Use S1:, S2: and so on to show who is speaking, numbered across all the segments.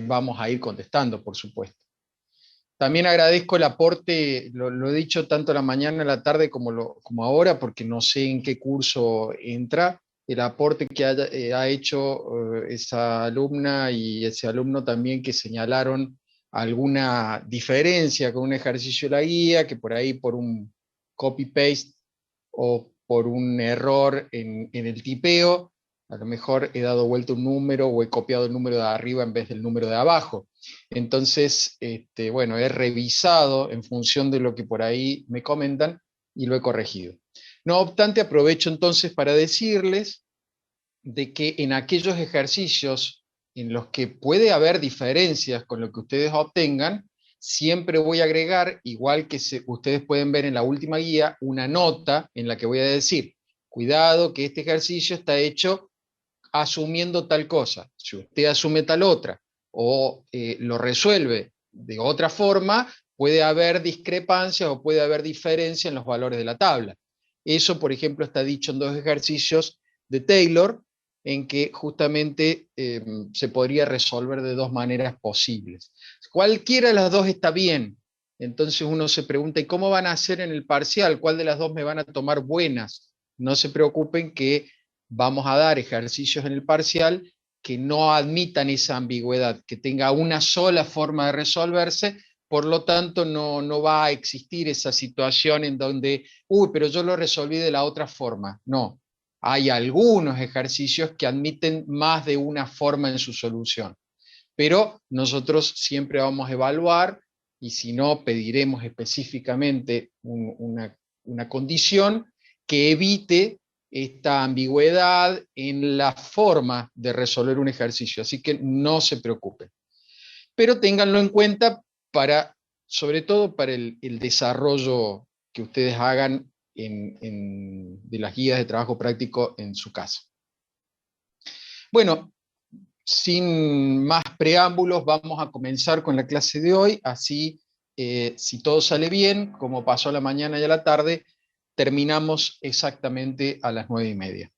S1: vamos a ir contestando, por supuesto. También agradezco el aporte, lo he dicho tanto a la mañana, a la tarde como ahora, porque no sé en qué curso entra, el aporte que ha hecho esa alumna y ese alumno también, que señalaron alguna diferencia con un ejercicio de la guía, que por ahí por un copy-paste o por un error en el tipeo, a lo mejor he dado vuelta un número o he copiado el número de arriba en vez del número de abajo. Entonces, bueno, he revisado en función de lo que por ahí me comentan y lo he corregido. No obstante, aprovecho entonces para decirles de que en aquellos ejercicios en los que puede haber diferencias con lo que ustedes obtengan, siempre voy a agregar, igual que ustedes pueden ver en la última guía, una nota en la que voy a decir, cuidado que este ejercicio está hecho asumiendo tal cosa. Si usted asume tal otra o lo resuelve de otra forma, puede haber discrepancias o puede haber diferencia en los valores de la tabla. Eso, por ejemplo, está dicho en dos ejercicios de Taylor, en que justamente se podría resolver de dos maneras posibles. Cualquiera de las dos está bien. Entonces uno se pregunta, ¿y cómo van a hacer en el parcial? ¿Cuál de las dos me van a tomar buenas? No se preocupen que vamos a dar ejercicios en el parcial que no admitan esa ambigüedad, que tenga una sola forma de resolverse, por lo tanto no va a existir esa situación en donde, uy, pero yo lo resolví de la otra forma. No, hay algunos ejercicios que admiten más de una forma en su solución, pero nosotros siempre vamos a evaluar y si no, pediremos específicamente una condición que evite esta ambigüedad en la forma de resolver un ejercicio, así que no se preocupen. Pero ténganlo en cuenta sobre todo para el desarrollo que ustedes hagan de las guías de trabajo práctico en su casa. Bueno, sin más preámbulos, vamos a comenzar con la clase de hoy, así si todo sale bien, como pasó a la mañana y a la tarde, terminamos exactamente a las 9:30.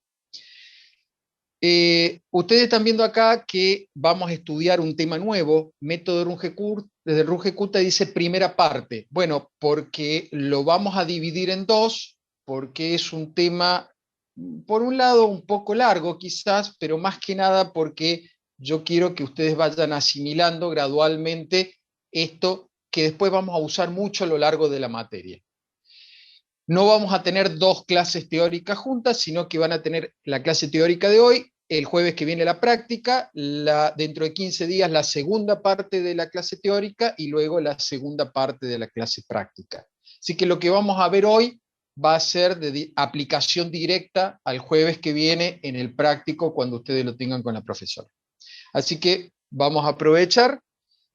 S1: Ustedes están viendo acá que vamos a estudiar un tema nuevo, método de Runge-Kutta, desde Runge-Kutta dice primera parte. Bueno, porque lo vamos a dividir en dos, porque es un tema, por un lado, un poco largo quizás, pero más que nada porque yo quiero que ustedes vayan asimilando gradualmente esto que después vamos a usar mucho a lo largo de la materia. No vamos a tener dos clases teóricas juntas, sino que van a tener la clase teórica de hoy, el jueves que viene la práctica, dentro de 15 días la segunda parte de la clase teórica y luego la segunda parte de la clase práctica. Así que lo que vamos a ver hoy va a ser de aplicación directa al jueves que viene en el práctico cuando ustedes lo tengan con la profesora. Así que vamos a aprovechar.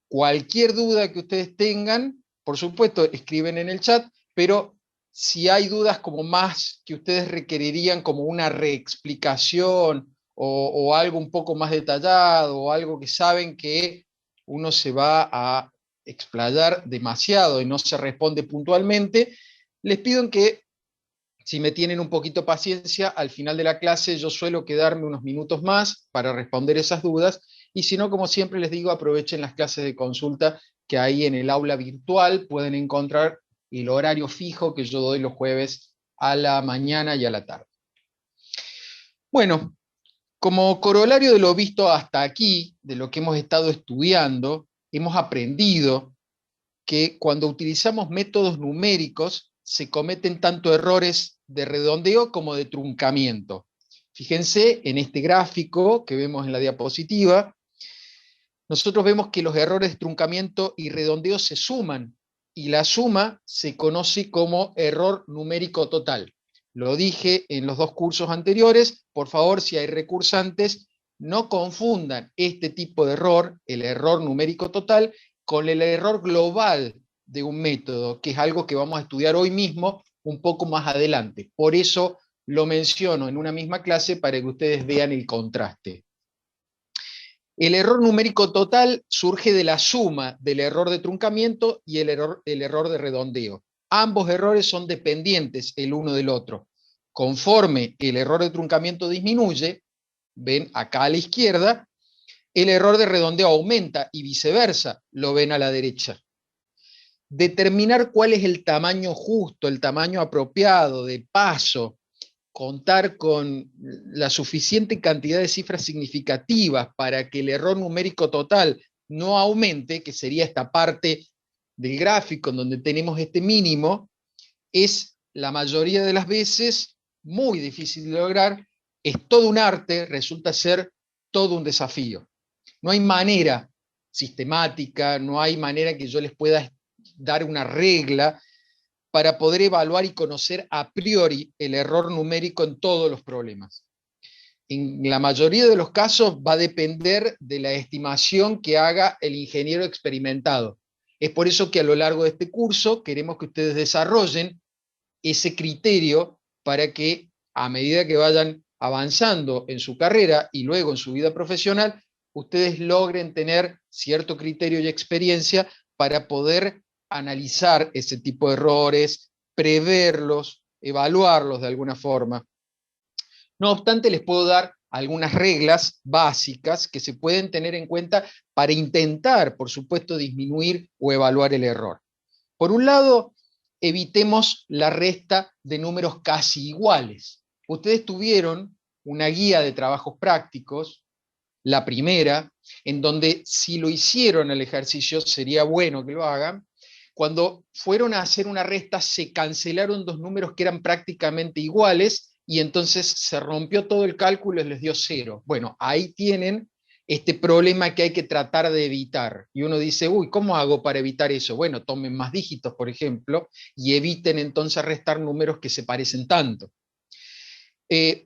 S1: Cualquier duda que ustedes tengan, por supuesto, escriben en el chat, pero si hay dudas como más que ustedes requerirían como una reexplicación o algo un poco más detallado o algo que saben que uno se va a explayar demasiado y no se responde puntualmente, les pido que si me tienen un poquito paciencia, al final de la clase yo suelo quedarme unos minutos más para responder esas dudas, y si no, como siempre les digo, aprovechen las clases de consulta que ahí en el aula virtual pueden encontrar el horario fijo que yo doy los jueves a la mañana y a la tarde. Bueno, como corolario de lo visto hasta aquí, de lo que hemos estado estudiando, hemos aprendido que cuando utilizamos métodos numéricos se cometen tanto errores de redondeo como de truncamiento. Fíjense en este gráfico que vemos en la diapositiva, nosotros vemos que los errores de truncamiento y redondeo se suman, y la suma se conoce como error numérico total. Lo dije en los dos cursos anteriores, por favor, si hay recursantes, no confundan este tipo de error, el error numérico total, con el error global de un método, que es algo que vamos a estudiar hoy mismo un poco más adelante. Por eso lo menciono en una misma clase para que ustedes vean el contraste. El error numérico total surge de la suma del error de truncamiento y el error de redondeo. Ambos errores son dependientes el uno del otro. Conforme el error de truncamiento disminuye, ven acá a la izquierda, el error de redondeo aumenta y viceversa, lo ven a la derecha. Determinar cuál es el tamaño justo, el tamaño apropiado de paso, contar con la suficiente cantidad de cifras significativas para que el error numérico total no aumente, que sería esta parte del gráfico en donde tenemos este mínimo, es la mayoría de las veces muy difícil de lograr, es todo un arte, resulta ser todo un desafío. No hay manera sistemática, no hay manera que yo les pueda dar una regla para poder evaluar y conocer a priori el error numérico en todos los problemas. En la mayoría de los casos va a depender de la estimación que haga el ingeniero experimentado. Es por eso que a lo largo de este curso queremos que ustedes desarrollen ese criterio para que a medida que vayan avanzando en su carrera y luego en su vida profesional, ustedes logren tener cierto criterio y experiencia para poder analizar ese tipo de errores, preverlos, evaluarlos de alguna forma. No obstante, les puedo dar algunas reglas básicas que se pueden tener en cuenta para intentar, por supuesto, disminuir o evaluar el error. Por un lado, evitemos la resta de números casi iguales. Ustedes tuvieron una guía de trabajos prácticos, la primera, en donde si lo hicieron el ejercicio, sería bueno que lo hagan. Cuando fueron a hacer una resta, se cancelaron dos números que eran prácticamente iguales y entonces se rompió todo el cálculo y les dio 0. Bueno, ahí tienen este problema que hay que tratar de evitar. Y uno dice, uy, ¿cómo hago para evitar eso? Bueno, tomen más dígitos, por ejemplo, y eviten entonces restar números que se parecen tanto.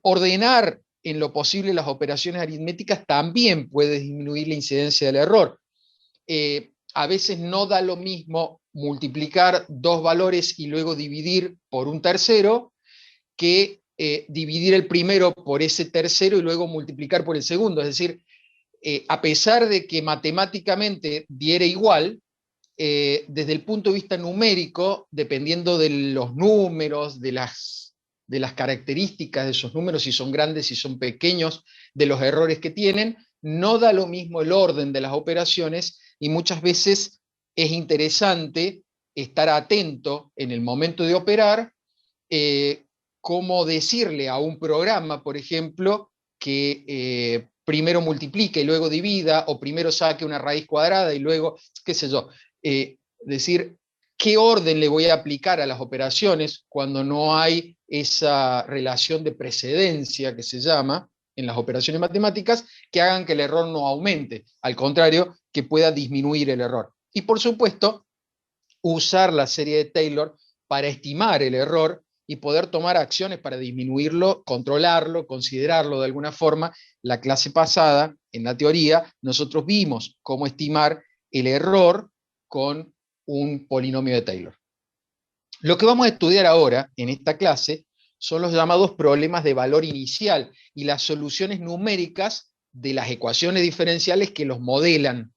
S1: Ordenar en lo posible las operaciones aritméticas también puede disminuir la incidencia del error. A veces no da lo mismo multiplicar dos valores y luego dividir por un tercero que dividir el primero por ese tercero y luego multiplicar por el segundo. Es decir, a pesar de que matemáticamente diera igual, desde el punto de vista numérico, dependiendo de los números, de las características de esos números, si son grandes, si son pequeños, de los errores que tienen, no da lo mismo el orden de las operaciones y muchas veces es interesante estar atento en el momento de operar, cómo decirle a un programa, por ejemplo, que primero multiplique y luego divida, o primero saque una raíz cuadrada y luego, qué sé yo, decir qué orden le voy a aplicar a las operaciones cuando no hay esa relación de precedencia que se llama en las operaciones matemáticas, que hagan que el error no aumente, al contrario, que pueda disminuir el error. Y por supuesto, usar la serie de Taylor para estimar el error y poder tomar acciones para disminuirlo, controlarlo, considerarlo de alguna forma. La clase pasada, en la teoría, nosotros vimos cómo estimar el error con un polinomio de Taylor. Lo que vamos a estudiar ahora, en esta clase, son los llamados problemas de valor inicial y las soluciones numéricas de las ecuaciones diferenciales que los modelan.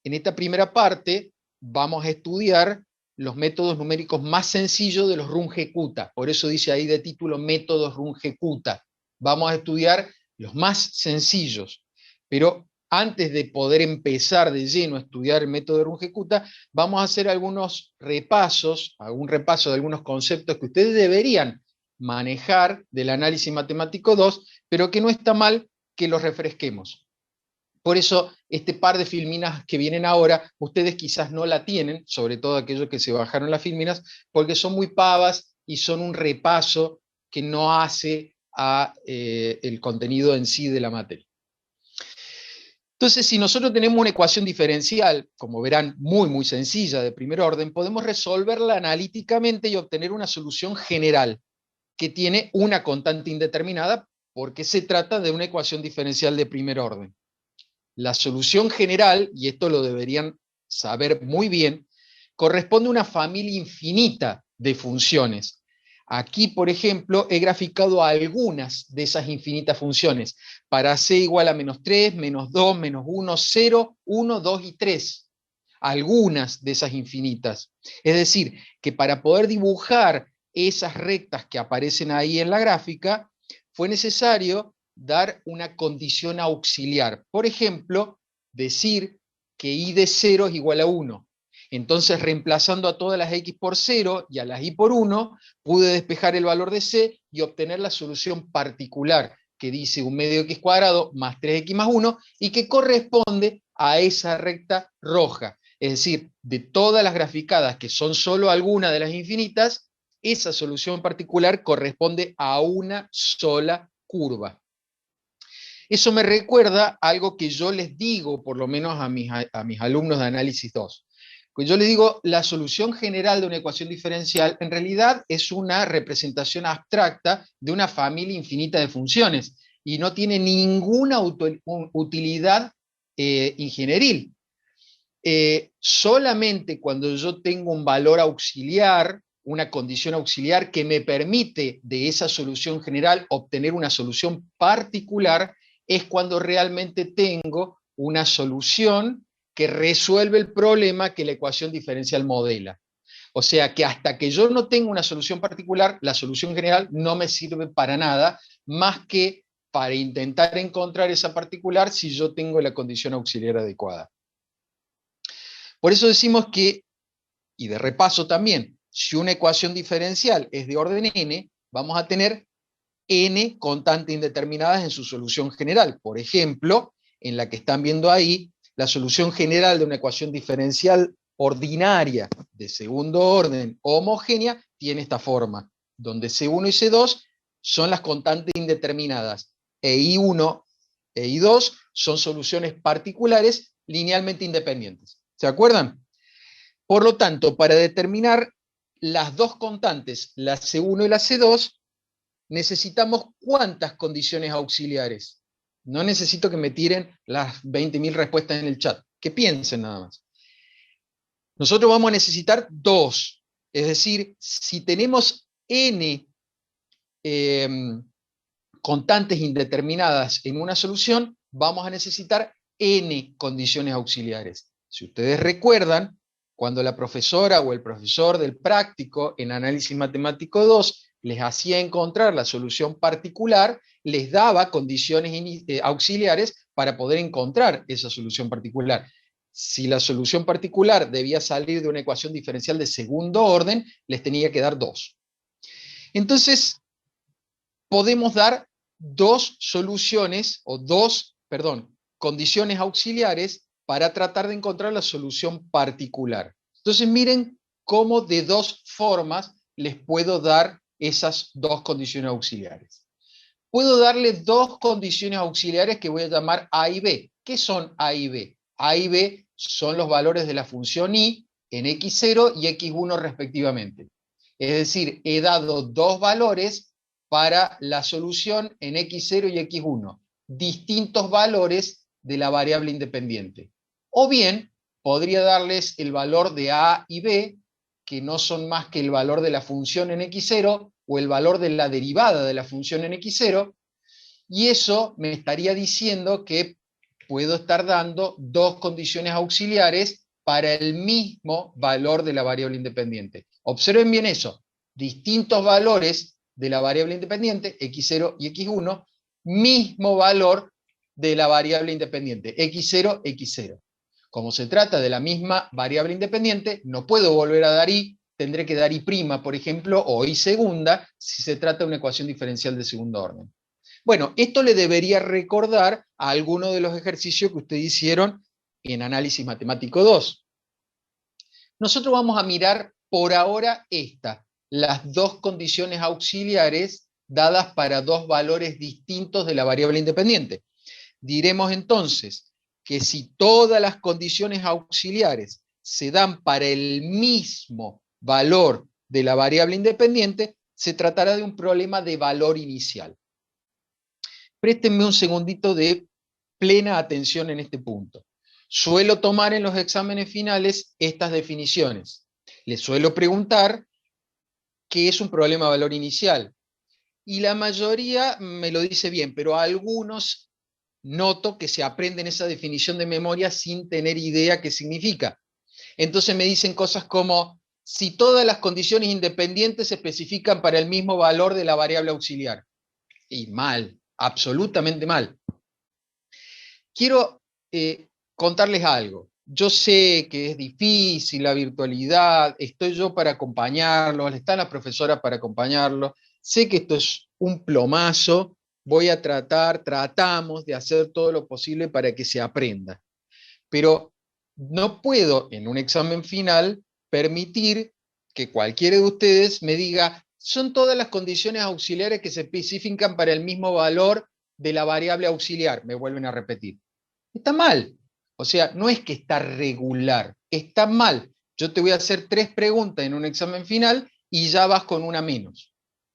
S1: En esta primera parte vamos a estudiar los métodos numéricos más sencillos de los Runge-Kutta. Por eso dice ahí de título métodos Runge-Kutta. Vamos a estudiar los más sencillos. Pero antes de poder empezar de lleno a estudiar el método de Runge-Kutta, vamos a hacer algunos repasos, algún repaso de algunos conceptos que ustedes deberían manejar del análisis matemático 2, pero que no está mal que los refresquemos. Por eso, este par de filminas que vienen ahora, ustedes quizás no la tienen, sobre todo aquellos que se bajaron las filminas, porque son muy pavas y son un repaso que no hace a el contenido en sí de la materia. Entonces, si nosotros tenemos una ecuación diferencial, como verán, muy sencilla, de primer orden, podemos resolverla analíticamente y obtener una solución general que tiene una constante indeterminada porque se trata de una ecuación diferencial de primer orden. La solución general, y esto lo deberían saber muy bien, corresponde a una familia infinita de funciones. Aquí, por ejemplo, he graficado algunas de esas infinitas funciones. Para c igual a menos 3, menos 2, menos 1, 0, 1, 2 y 3. Algunas de esas infinitas. Es decir, que para poder dibujar esas rectas que aparecen ahí en la gráfica, fue necesario dar una condición auxiliar. Por ejemplo, decir que y de 0 es igual a 1. Entonces, reemplazando a todas las x por 0 y a las y por 1, pude despejar el valor de c y obtener la solución particular, que dice 1 medio x cuadrado más 3x más 1, y que corresponde a esa recta roja. Es decir, de todas las graficadas, que son solo algunas de las infinitas, esa solución particular corresponde a una sola curva. Eso me recuerda algo que yo les digo, por lo menos a mis alumnos de análisis 2. Pues yo les digo, la solución general de una ecuación diferencial en realidad es una representación abstracta de una familia infinita de funciones y no tiene ninguna utilidad ingenieril. Solamente cuando yo tengo un valor auxiliar, una condición auxiliar que me permite de esa solución general obtener una solución particular, es cuando realmente tengo una solución que resuelve el problema que la ecuación diferencial modela. O sea que hasta que yo no tenga una solución particular, la solución general no me sirve para nada, más que para intentar encontrar esa particular si yo tengo la condición auxiliar adecuada. Por eso decimos que, y de repaso también, si una ecuación diferencial es de orden n, vamos a tener n constantes indeterminadas en su solución general. Por ejemplo, en la que están viendo ahí, la solución general de una ecuación diferencial ordinaria de segundo orden homogénea tiene esta forma, donde C1 y C2 son las constantes indeterminadas, e I1 e I2 son soluciones particulares linealmente independientes. ¿Se acuerdan? Por lo tanto, para determinar las dos constantes, la C1 y la C2, necesitamos ¿cuántas condiciones auxiliares? No necesito que me tiren las 20.000 respuestas en el chat, que piensen nada más. Nosotros vamos a necesitar 2, es decir, si tenemos n constantes indeterminadas en una solución, vamos a necesitar n condiciones auxiliares. Si ustedes recuerdan, cuando la profesora o el profesor del práctico en análisis matemático 2 les hacía encontrar la solución particular, les daba condiciones auxiliares para poder encontrar esa solución particular. Si la solución particular debía salir de una ecuación diferencial de segundo orden, les tenía que dar 2. Entonces, podemos dar dos soluciones, condiciones auxiliares para tratar de encontrar la solución particular. Entonces miren cómo de dos formas les puedo dar esas dos condiciones auxiliares. Puedo darle dos condiciones auxiliares que voy a llamar A y B. ¿Qué son A y B? A y B son los valores de la función y en x0 y x1 respectivamente. Es decir, he dado dos valores para la solución en x0 y x1, distintos valores de la variable independiente. O bien, podría darles el valor de A y B, que no son más que el valor de la función en x0 o el valor de la derivada de la función en x0, y eso me estaría diciendo que puedo estar dando dos condiciones auxiliares para el mismo valor de la variable independiente. Observen bien eso, distintos valores de la variable independiente, x0 y x1, mismo valor de la variable independiente, x0, x0. Como se trata de la misma variable independiente, no puedo volver a dar y, tendré que dar y', por ejemplo, o y segunda, si se trata de una ecuación diferencial de segundo orden. Bueno, esto le debería recordar a alguno de los ejercicios que ustedes hicieron en análisis matemático 2. Nosotros vamos a mirar por ahora las dos condiciones auxiliares dadas para dos valores distintos de la variable independiente. Diremos entonces que si todas las condiciones auxiliares se dan para el mismo valor de la variable independiente, se tratará de un problema de valor inicial. Préstenme un segundito de plena atención en este punto. Suelo tomar en los exámenes finales estas definiciones. Les suelo preguntar qué es un problema de valor inicial. Y la mayoría me lo dice bien, pero algunos noto que se aprenden esa definición de memoria sin tener idea qué significa. Entonces me dicen cosas como, si todas las condiciones independientes se especifican para el mismo valor de la variable auxiliar. Y mal, absolutamente mal. Quiero contarles algo. Yo sé que es difícil la virtualidad, estoy yo para acompañarlos, están las profesoras para acompañarlos, sé que esto es un plomazo, tratamos de hacer todo lo posible para que se aprenda, pero no puedo en un examen final permitir que cualquiera de ustedes me diga, son todas las condiciones auxiliares que se especifican para el mismo valor de la variable auxiliar, me vuelven a repetir. Está mal. O sea, no es que está regular, está mal. Yo te voy a hacer 3 preguntas en un examen final y ya vas con una menos.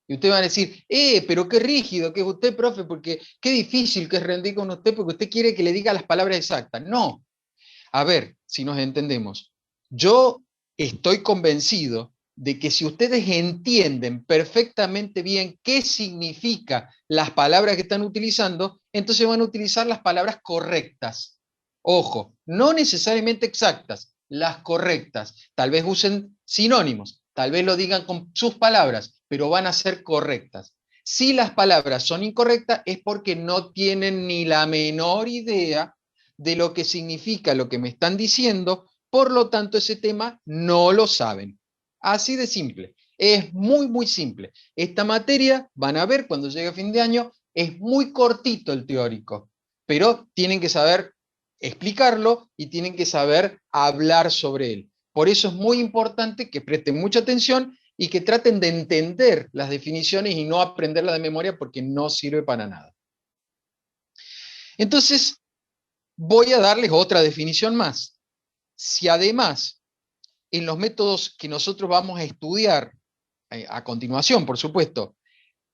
S1: Y ustedes van a decir, pero qué rígido que es usted, profe, porque qué difícil que es rendir con usted, porque usted quiere que le diga las palabras exactas. No. A ver, si nos entendemos. Yo estoy convencido de que si ustedes entienden perfectamente bien qué significa las palabras que están utilizando, entonces van a utilizar las palabras correctas. Ojo, no necesariamente exactas, las correctas. Tal vez usen sinónimos, tal vez lo digan con sus palabras, pero van a ser correctas. Si las palabras son incorrectas es porque no tienen ni la menor idea de lo que significa lo que me están diciendo, por lo tanto ese tema no lo saben. Así de simple. Es muy, muy simple. Esta materia, van a ver cuando llegue a fin de año, es muy cortito el teórico, pero tienen que saber explicarlo y tienen que saber hablar sobre él. Por eso es muy importante que presten mucha atención y que traten de entender las definiciones y no aprenderlas de memoria porque no sirve para nada. Entonces, voy a darles otra definición más. Si además, en los métodos que nosotros vamos a estudiar, a continuación, por supuesto,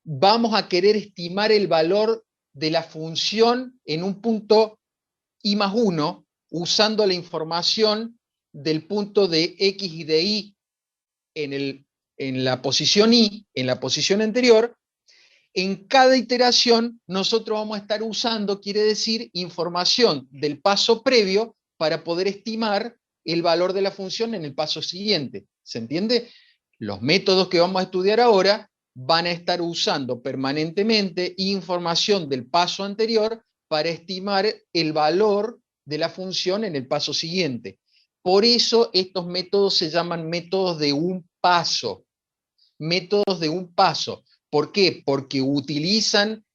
S1: vamos a querer estimar el valor de la función en un punto i más 1, usando la información del punto de x y de y en la posición i, en la posición anterior, en cada iteración nosotros vamos a estar usando, quiere decir, información del paso previo para poder estimar el valor de la función en el paso siguiente. ¿Se entiende? Los métodos que vamos a estudiar ahora van a estar usando permanentemente información del paso anterior para estimar el valor de la función en el paso siguiente. Por eso estos métodos se llaman métodos de un paso. Métodos de un paso. ¿Por qué? Porque utilizan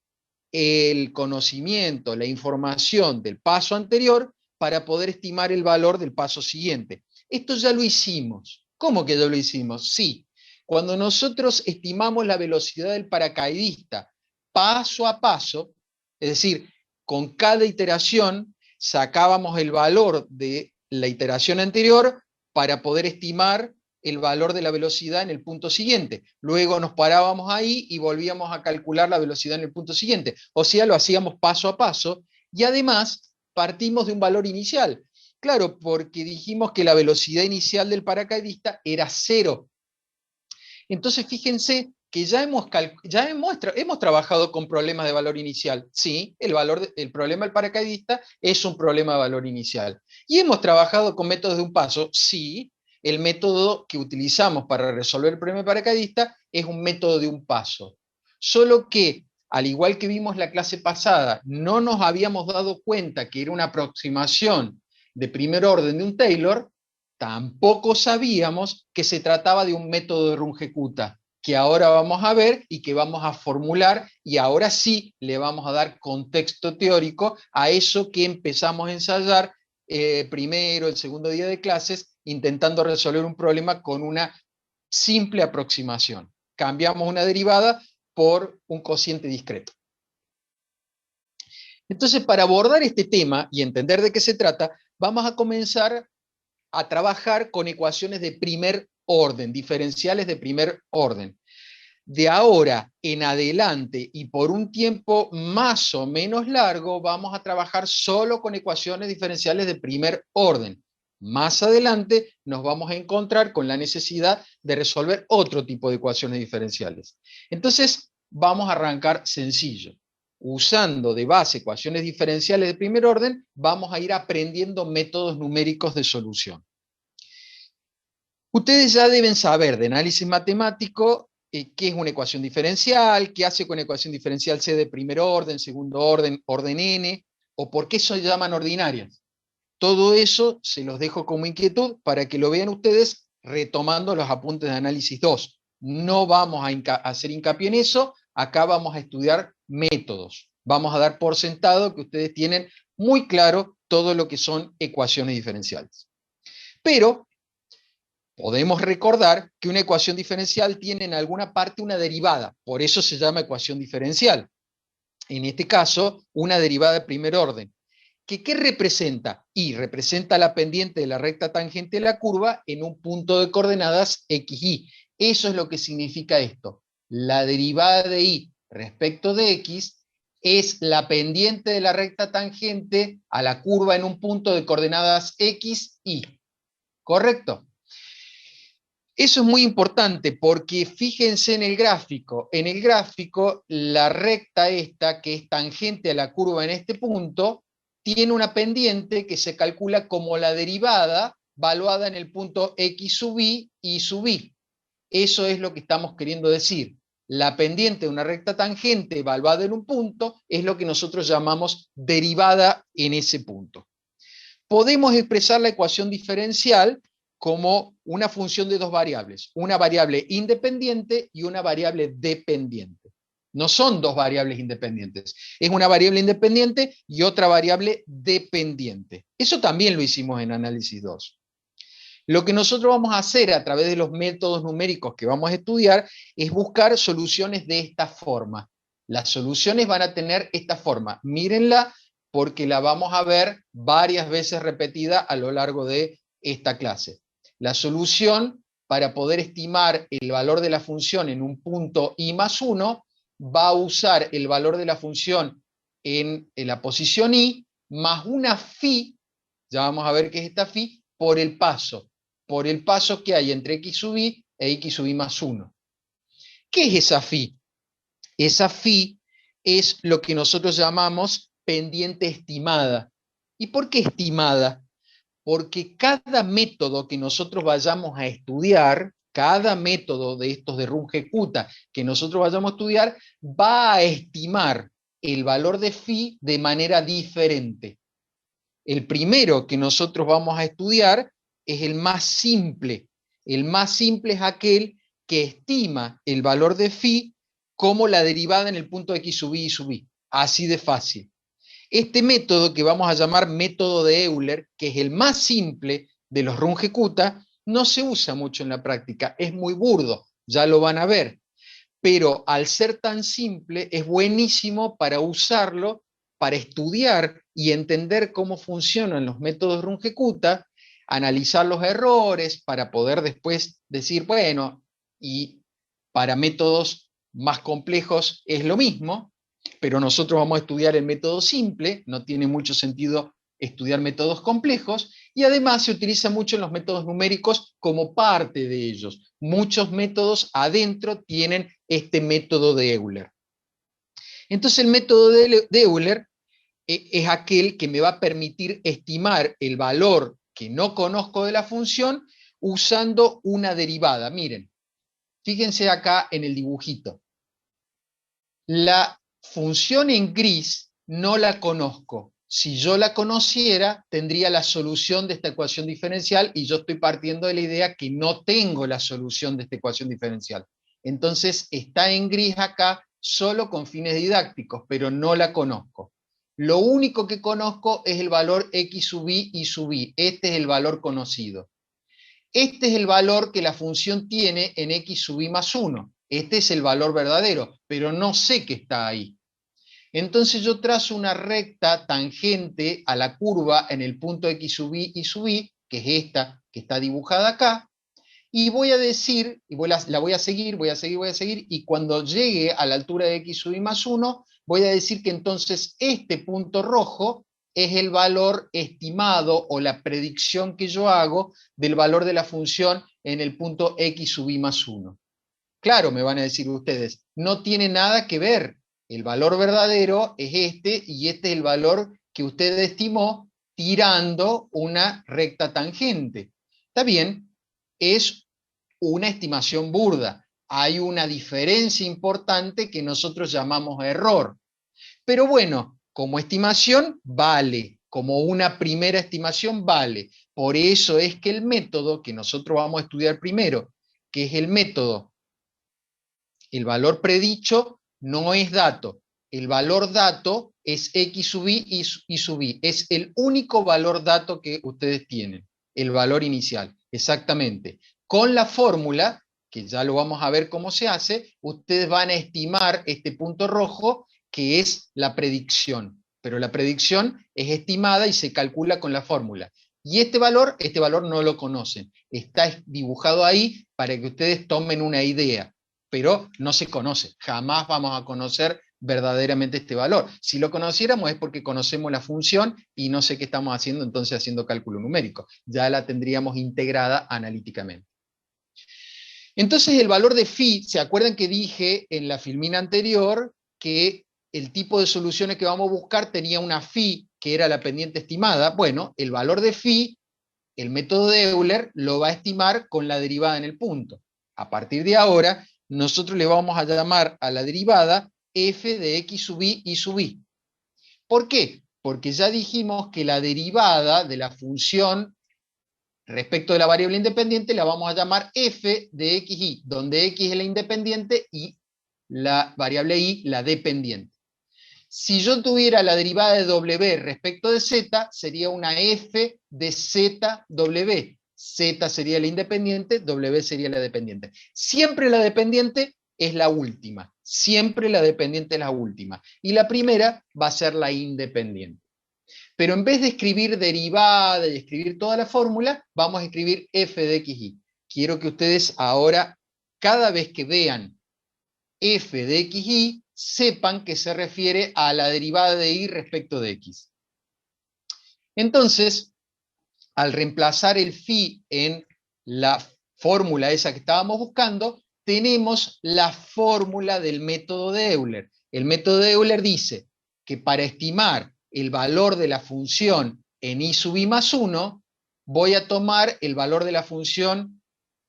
S1: el conocimiento, la información del paso anterior para poder estimar el valor del paso siguiente. Esto ya lo hicimos. ¿Cómo que ya lo hicimos? Sí. Cuando nosotros estimamos la velocidad del paracaidista paso a paso, es decir, con cada iteración sacábamos el valor de la iteración anterior para poder estimar el valor de la velocidad en el punto siguiente. Luego nos parábamos ahí y volvíamos a calcular la velocidad en el punto siguiente. O sea, lo hacíamos paso a paso y además partimos de un valor inicial. Claro, porque dijimos que la velocidad inicial del paracaidista era 0. Entonces, fíjense que hemos trabajado con problemas de valor inicial. Sí, el problema del paracaidista es un problema de valor inicial. Y hemos trabajado con métodos de un paso. Sí, el método que utilizamos para resolver el problema del paracaidista es un método de un paso. Solo que, al igual que vimos la clase pasada, no nos habíamos dado cuenta que era una aproximación de primer orden de un Taylor, tampoco sabíamos que se trataba de un método de Runge-Kutta, que ahora vamos a ver y que vamos a formular, y ahora sí le vamos a dar contexto teórico a eso que empezamos a ensayar primero, el segundo día de clases, intentando resolver un problema con una simple aproximación. Cambiamos una derivada por un cociente discreto. Entonces, para abordar este tema y entender de qué se trata, vamos a comenzar a trabajar con ecuaciones de primer orden, diferenciales de primer orden. De ahora en adelante y por un tiempo más o menos largo, vamos a trabajar solo con ecuaciones diferenciales de primer orden. Más adelante nos vamos a encontrar con la necesidad de resolver otro tipo de ecuaciones diferenciales. Entonces, vamos a arrancar sencillo. Usando de base ecuaciones diferenciales de primer orden, vamos a ir aprendiendo métodos numéricos de solución. Ustedes ya deben saber de análisis matemático qué es una ecuación diferencial, qué hace con una ecuación diferencial C de primer orden, segundo orden, orden n, o por qué se llaman ordinarias. Todo eso se los dejo como inquietud para que lo vean ustedes retomando los apuntes de análisis 2. No vamos a hacer hincapié en eso, acá vamos a estudiar métodos. Vamos a dar por sentado que ustedes tienen muy claro todo lo que son ecuaciones diferenciales. Pero podemos recordar que una ecuación diferencial tiene en alguna parte una derivada, por eso se llama ecuación diferencial. En este caso, una derivada de primer orden. ¿Qué representa? Y representa la pendiente de la recta tangente de la curva en un punto de coordenadas x, y. Eso es lo que significa esto. La derivada de y respecto de x es la pendiente de la recta tangente a la curva en un punto de coordenadas x, y. ¿Correcto? Eso es muy importante porque fíjense en el gráfico. En el gráfico, la recta esta, que es tangente a la curva en este punto, tiene una pendiente que se calcula como la derivada valuada en el punto x sub y sub i. Eso es lo que estamos queriendo decir. La pendiente de una recta tangente evaluada en un punto es lo que nosotros llamamos derivada en ese punto. Podemos expresar la ecuación diferencial como una función de dos variables, una variable independiente y una variable dependiente. No son dos variables independientes, es una variable independiente y otra variable dependiente. Eso también lo hicimos en análisis 2. Lo que nosotros vamos a hacer a través de los métodos numéricos que vamos a estudiar es buscar soluciones de esta forma. Las soluciones van a tener esta forma. Mírenla porque la vamos a ver varias veces repetida a lo largo de esta clase. La solución para poder estimar el valor de la función en un punto i más 1 va a usar el valor de la función en la posición i más una phi, ya vamos a ver qué es esta phi, por el paso que hay entre x sub i e x sub i más 1. ¿Qué es esa phi? Esa phi es lo que nosotros llamamos pendiente estimada. ¿Y por qué estimada? Porque cada método que nosotros vayamos a estudiar, cada método de estos de Runge-Kutta que nosotros vayamos a estudiar, va a estimar el valor de phi de manera diferente. El primero que nosotros vamos a estudiar es el más simple. El más simple es aquel que estima el valor de phi como la derivada en el punto x sub i y sub i. Así de fácil. Este método que vamos a llamar método de Euler, que es el más simple de los Runge-Kutta, no se usa mucho en la práctica, es muy burdo, ya lo van a ver. Pero al ser tan simple, es buenísimo para usarlo, para estudiar y entender cómo funcionan los métodos Runge-Kutta, analizar los errores, para poder después decir, bueno, y para métodos más complejos es lo mismo, pero nosotros vamos a estudiar el método simple, no tiene mucho sentido estudiar métodos complejos, y además se utiliza mucho en los métodos numéricos como parte de ellos. Muchos métodos adentro tienen este método de Euler. Entonces el método de Euler es aquel que me va a permitir estimar el valor que no conozco de la función usando una derivada. Miren, fíjense acá en el dibujito. La función en gris no la conozco. Si yo la conociera, tendría la solución de esta ecuación diferencial y yo estoy partiendo de la idea que no tengo la solución de esta ecuación diferencial. Entonces está en gris acá solo con fines didácticos, pero no la conozco. Lo único que conozco es el valor x sub i y sub i. Este es el valor conocido. Este es el valor que la función tiene en x sub i más 1. Este es el valor verdadero, pero no sé que está ahí. Entonces yo trazo una recta tangente a la curva en el punto x sub i y sub i, que es esta que está dibujada acá, y voy a decir, y la voy a seguir, voy a seguir, y cuando llegue a la altura de x sub i más 1, voy a decir que entonces este punto rojo es el valor estimado o la predicción que yo hago del valor de la función en el punto x sub i más 1. Claro, me van a decir ustedes, no tiene nada que ver. El valor verdadero es este y este es el valor que usted estimó tirando una recta tangente. Está bien, es una estimación burda, hay una diferencia importante que nosotros llamamos error. Pero bueno, como estimación vale, como una primera estimación vale. Por eso es que el método que nosotros vamos a estudiar primero, que es el método, el valor predicho, no es dato. El valor dato es X sub I y sub I. Es el único valor dato que ustedes tienen, el valor inicial, exactamente. Con la fórmula, que ya lo vamos a ver cómo se hace, ustedes van a estimar este punto rojo, que es la predicción. Pero la predicción es estimada y se calcula con la fórmula. Y este valor no lo conocen. Está dibujado ahí para que ustedes tomen una idea, pero no se conoce. Jamás vamos a conocer verdaderamente este valor. Si lo conociéramos es porque conocemos la función y no sé qué estamos haciendo, entonces haciendo cálculo numérico. Ya la tendríamos integrada analíticamente. Entonces el valor de phi, ¿se acuerdan que dije en la filmina anterior que el tipo de soluciones que vamos a buscar tenía una phi que era la pendiente estimada? Bueno, el valor de phi, el método de Euler lo va a estimar con la derivada en el punto. A partir de ahora, nosotros le vamos a llamar a la derivada f de x sub i y sub i. ¿Por qué? Porque ya dijimos que la derivada de la función respecto de la variable independiente la vamos a llamar f de xy, donde x es la independiente y la variable y la dependiente. Si yo tuviera la derivada de w respecto de z, sería una f de zw. Z sería la independiente, w sería la dependiente. Siempre la dependiente es la última. Siempre la dependiente es la última. Y la primera va a ser la independiente. Pero en vez de escribir derivada y escribir toda la fórmula, vamos a escribir f de xy. Quiero que ustedes ahora, cada vez que vean f de xy, sepan que se refiere a la derivada de y respecto de x. Entonces, al reemplazar el phi en la fórmula esa que estábamos buscando, tenemos la fórmula del método de Euler. El método de Euler dice que para estimar el valor de la función en i sub i más 1, voy a tomar el valor de la función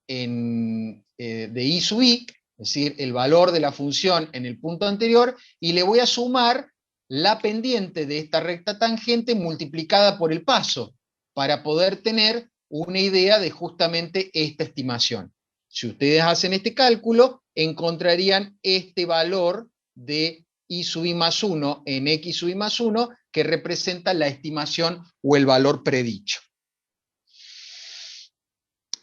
S1: de i sub i, es decir, el valor de la función en el punto anterior, y le voy a sumar la pendiente de esta recta tangente multiplicada por el paso, para poder tener una idea de justamente esta estimación. Si ustedes hacen este cálculo, encontrarían este valor de i sub i más 1 en x sub i más 1, que representa la estimación o el valor predicho.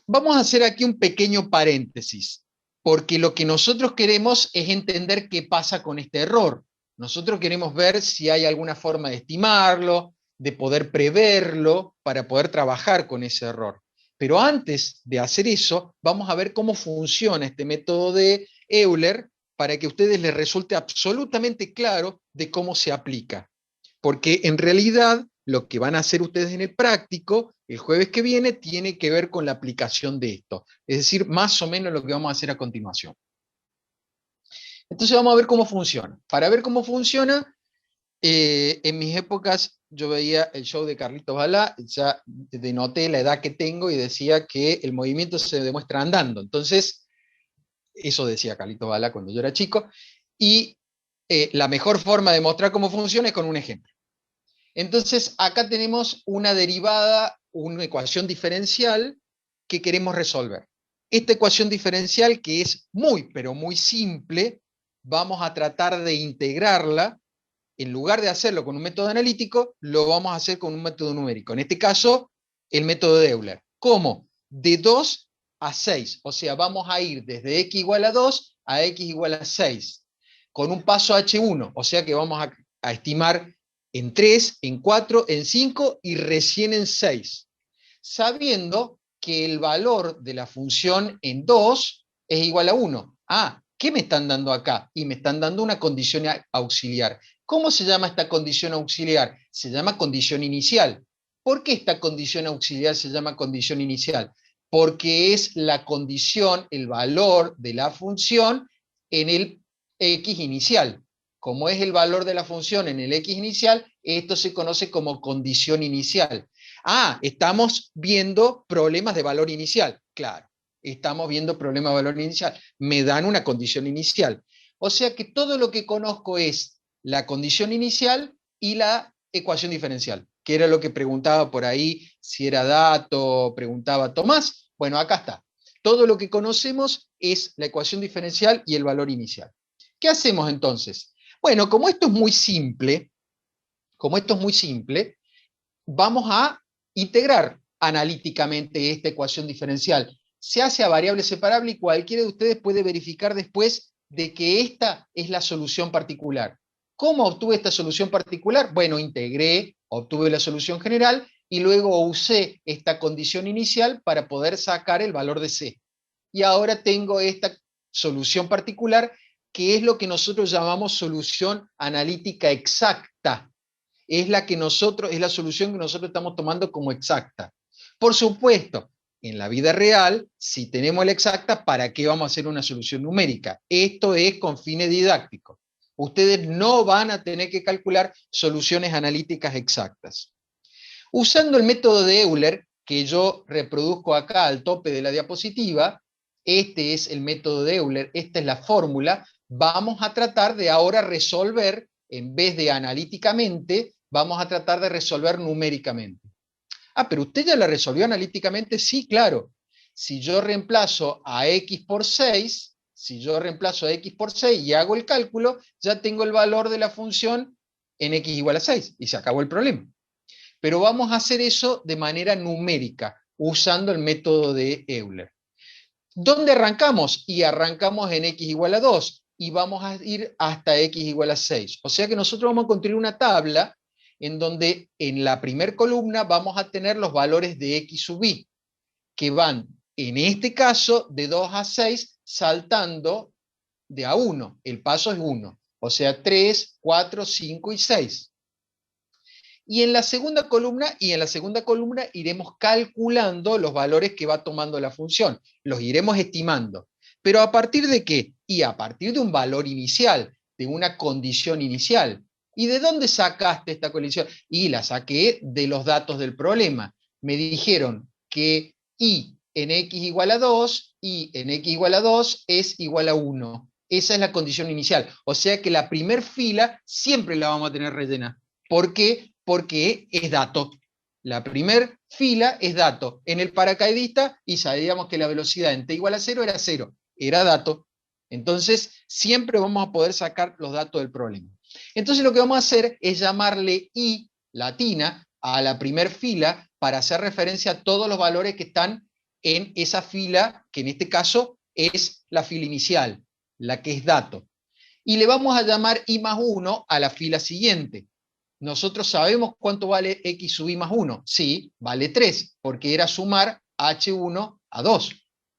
S1: Vamos a hacer aquí un pequeño paréntesis, porque lo que nosotros queremos es entender qué pasa con este error. Nosotros queremos ver si hay alguna forma de estimarlo, de poder preverlo, para poder trabajar con ese error. Pero antes de hacer eso, vamos a ver cómo funciona este método de Euler para que a ustedes les resulte absolutamente claro de cómo se aplica. Porque en realidad lo que van a hacer ustedes en el práctico el jueves que viene tiene que ver con la aplicación de esto. Es decir, más o menos lo que vamos a hacer a continuación. Entonces vamos a ver cómo funciona. Para ver cómo funciona, en mis épocas yo veía el show de Carlitos Balá, ya denoté la edad que tengo y decía que el movimiento se demuestra andando. Entonces, eso decía Carlitos Balá cuando yo era chico, y la mejor forma de mostrar cómo funciona es con un ejemplo. Entonces, acá tenemos una derivada, una ecuación diferencial que queremos resolver. Esta ecuación diferencial, que es muy, pero muy simple, vamos a tratar de integrarla. En lugar de hacerlo con un método analítico, lo vamos a hacer con un método numérico. En este caso, el método de Euler. ¿Cómo? De 2 a 6. O sea, vamos a ir desde x igual a 2 a x igual a 6. Con un paso h1. O sea que vamos a estimar en 3, en 4, en 5 y recién en 6. Sabiendo que el valor de la función en 2 es igual a 1. Ah, ¿qué me están dando acá? Y me están dando una condición auxiliar. ¿Cómo se llama esta condición auxiliar? Se llama condición inicial. ¿Por qué esta condición auxiliar se llama condición inicial? Porque es la condición, el valor de la función en el x inicial. Como es el valor de la función en el x inicial, esto se conoce como condición inicial. Ah, estamos viendo problemas de valor inicial. Claro, estamos viendo problema de valor inicial. Me dan una condición inicial. O sea que todo lo que conozco es la condición inicial y la ecuación diferencial, que era lo que preguntaba por ahí, si era dato, preguntaba Tomás. Bueno, acá está. Todo lo que conocemos es la ecuación diferencial y el valor inicial. ¿Qué hacemos entonces? Bueno, como esto es muy simple, vamos a integrar analíticamente esta ecuación diferencial. Se hace a variable separable y cualquiera de ustedes puede verificar después de que esta es la solución particular. ¿Cómo obtuve esta solución particular? Bueno, integré, obtuve la solución general y luego usé esta condición inicial para poder sacar el valor de C. Y ahora tengo esta solución particular, que es lo que nosotros llamamos solución analítica exacta. Es la solución que nosotros estamos tomando como exacta. Por supuesto, en la vida real, si tenemos la exacta, ¿para qué vamos a hacer una solución numérica? Esto es con fines didácticos. Ustedes no van a tener que calcular soluciones analíticas exactas. Usando el método de Euler, que yo reproduzco acá al tope de la diapositiva, este es el método de Euler, esta es la fórmula, vamos a tratar de ahora resolver, en vez de analíticamente, vamos a tratar de resolver numéricamente. Ah, pero usted ya la resolvió analíticamente, sí, claro. Si yo reemplazo a x por 6, y hago el cálculo, ya tengo el valor de la función en x igual a 6 y se acabó el problema. Pero vamos a hacer eso de manera numérica, usando el método de Euler. ¿Dónde arrancamos? Y arrancamos en x igual a 2 y vamos a ir hasta x igual a 6. O sea que nosotros vamos a construir una tabla en donde en la primera columna vamos a tener los valores de x sub i, que van, en este caso, de 2 a 6, saltando de a 1. El paso es 1. O sea, 3, 4, 5 y 6. Y en la segunda columna iremos calculando los valores que va tomando la función. Los iremos estimando. ¿Pero a partir de qué? Y a partir de un valor inicial, de una condición inicial. ¿Y de dónde sacaste esta condición? Y la saqué de los datos del problema. Me dijeron que y en x igual a 2, y en x igual a 2 es igual a 1. Esa es la condición inicial. O sea que la primer fila siempre la vamos a tener rellena. ¿Por qué? Porque es dato. La primera fila es dato. En el paracaidista, y sabíamos que la velocidad en t igual a 0 era 0, era dato. Entonces, siempre vamos a poder sacar los datos del problema. Entonces, lo que vamos a hacer es llamarle i latina a la primera fila para hacer referencia a todos los valores que están en esa fila, que en este caso es la fila inicial, la que es dato. Y le vamos a llamar i más 1 a la fila siguiente. Nosotros sabemos cuánto vale x sub i más 1. Sí, vale 3, porque era sumar h1 a 2.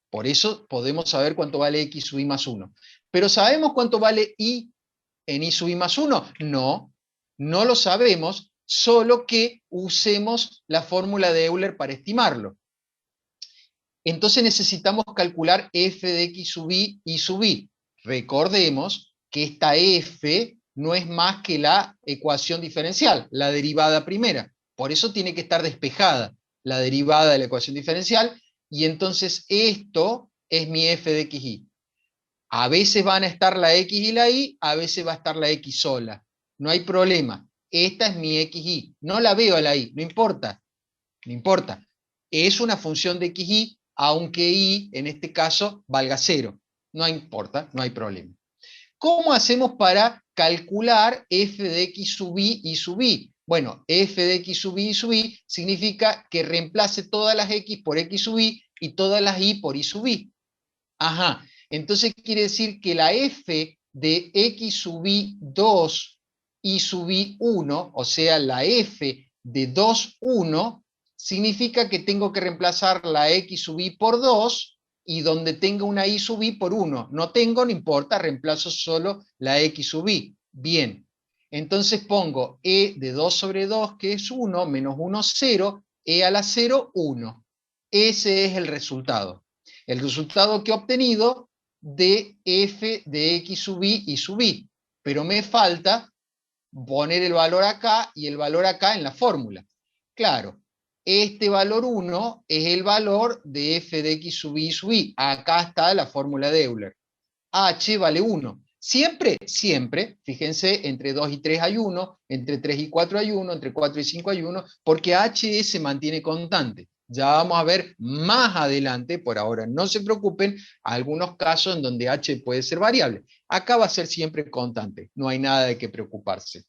S1: Por eso podemos saber cuánto vale x sub i más 1. Pero ¿sabemos cuánto vale i en i sub i más 1? No, no lo sabemos, solo que usemos la fórmula de Euler para estimarlo. Entonces necesitamos calcular f de x sub i sub i. Recordemos que esta f no es más que la ecuación diferencial, la derivada primera. Por eso tiene que estar despejada la derivada de la ecuación diferencial, y entonces esto es mi f de xy. A veces van a estar la x y la y, a veces va a estar la x sola. No hay problema. Esta es mi xy. No la veo a la y, no importa. No importa. Es una función de xy, aunque y en este caso valga 0. No importa, no hay problema. ¿Cómo hacemos para calcular f de x sub i y sub i? Bueno, f de x sub i y sub i significa que reemplace todas las x por x sub i y todas las y por y sub i. Ajá, entonces quiere decir que la f de x sub i 2 y sub i 1, o sea, la f de 2, 1, significa que tengo que reemplazar la x sub i por 2 y donde tenga una y sub i por 1. No tengo, no importa, reemplazo solo la x sub i. Bien, entonces pongo e de 2 sobre 2, que es 1, menos 1, 0, e a la 0, 1. Ese es el resultado. El resultado que he obtenido de f de x sub i y sub i. Pero me falta poner el valor acá y el valor acá en la fórmula. Claro, este valor 1 es el valor de f de x sub y sub i. Acá está la fórmula de Euler. H vale 1. Siempre, siempre, fíjense, entre 2 y 3 hay 1, entre 3 y 4 hay 1, entre 4 y 5 hay 1, porque H se mantiene constante. Ya vamos a ver más adelante, por ahora no se preocupen, algunos casos en donde H puede ser variable. Acá va a ser siempre constante, no hay nada de qué preocuparse.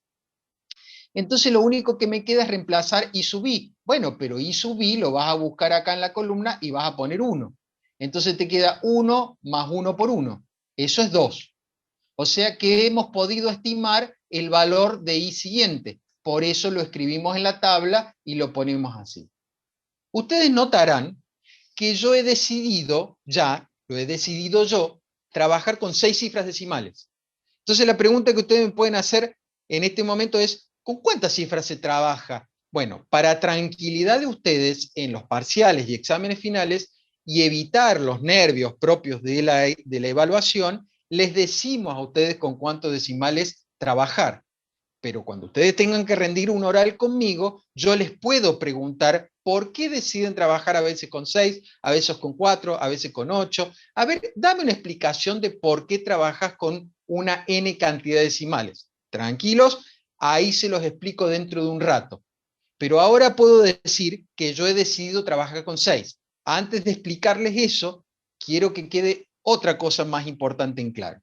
S1: Entonces lo único que me queda es reemplazar I sub i. Bueno, pero I sub i lo vas a buscar acá en la columna y vas a poner 1. Entonces te queda 1 más 1 por 1. Eso es 2. O sea que hemos podido estimar el valor de I siguiente. Por eso lo escribimos en la tabla y lo ponemos así. Ustedes notarán que yo he decidido, ya, lo he decidido yo, trabajar con 6 cifras decimales. Entonces la pregunta que ustedes me pueden hacer en este momento es, ¿con cuántas cifras se trabaja? Bueno, para tranquilidad de ustedes en los parciales y exámenes finales y evitar los nervios propios de la evaluación, les decimos a ustedes con cuántos decimales trabajar. Pero cuando ustedes tengan que rendir un oral conmigo, yo les puedo preguntar por qué deciden trabajar a veces con 6, a veces con 4, a veces con 8. A ver, dame una explicación de por qué trabajas con una n cantidad de decimales. Tranquilos, ahí se los explico dentro de un rato. Pero ahora puedo decir que yo he decidido trabajar con 6. Antes de explicarles eso, quiero que quede otra cosa más importante en claro.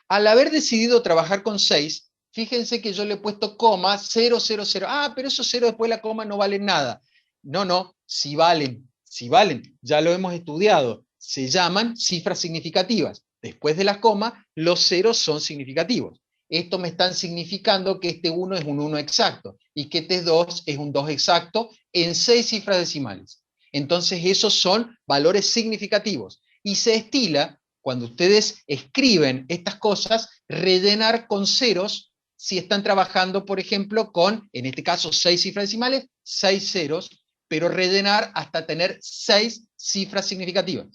S1: Al haber decidido trabajar con 6, fíjense que yo le he puesto coma, 0, 0, 0. Ah, pero esos 0 después de la coma no valen nada. No, no, sí valen, sí valen. Ya lo hemos estudiado. Se llaman cifras significativas. Después de la coma, los ceros son significativos. Esto me están significando que este 1 es un 1 exacto y que este 2 es un 2 exacto en 6 cifras decimales. Entonces esos son valores significativos. Y se estila, cuando ustedes escriben estas cosas, rellenar con ceros si están trabajando, por ejemplo, con, en este caso, 6 cifras decimales, 6 ceros, pero rellenar hasta tener 6 cifras significativas.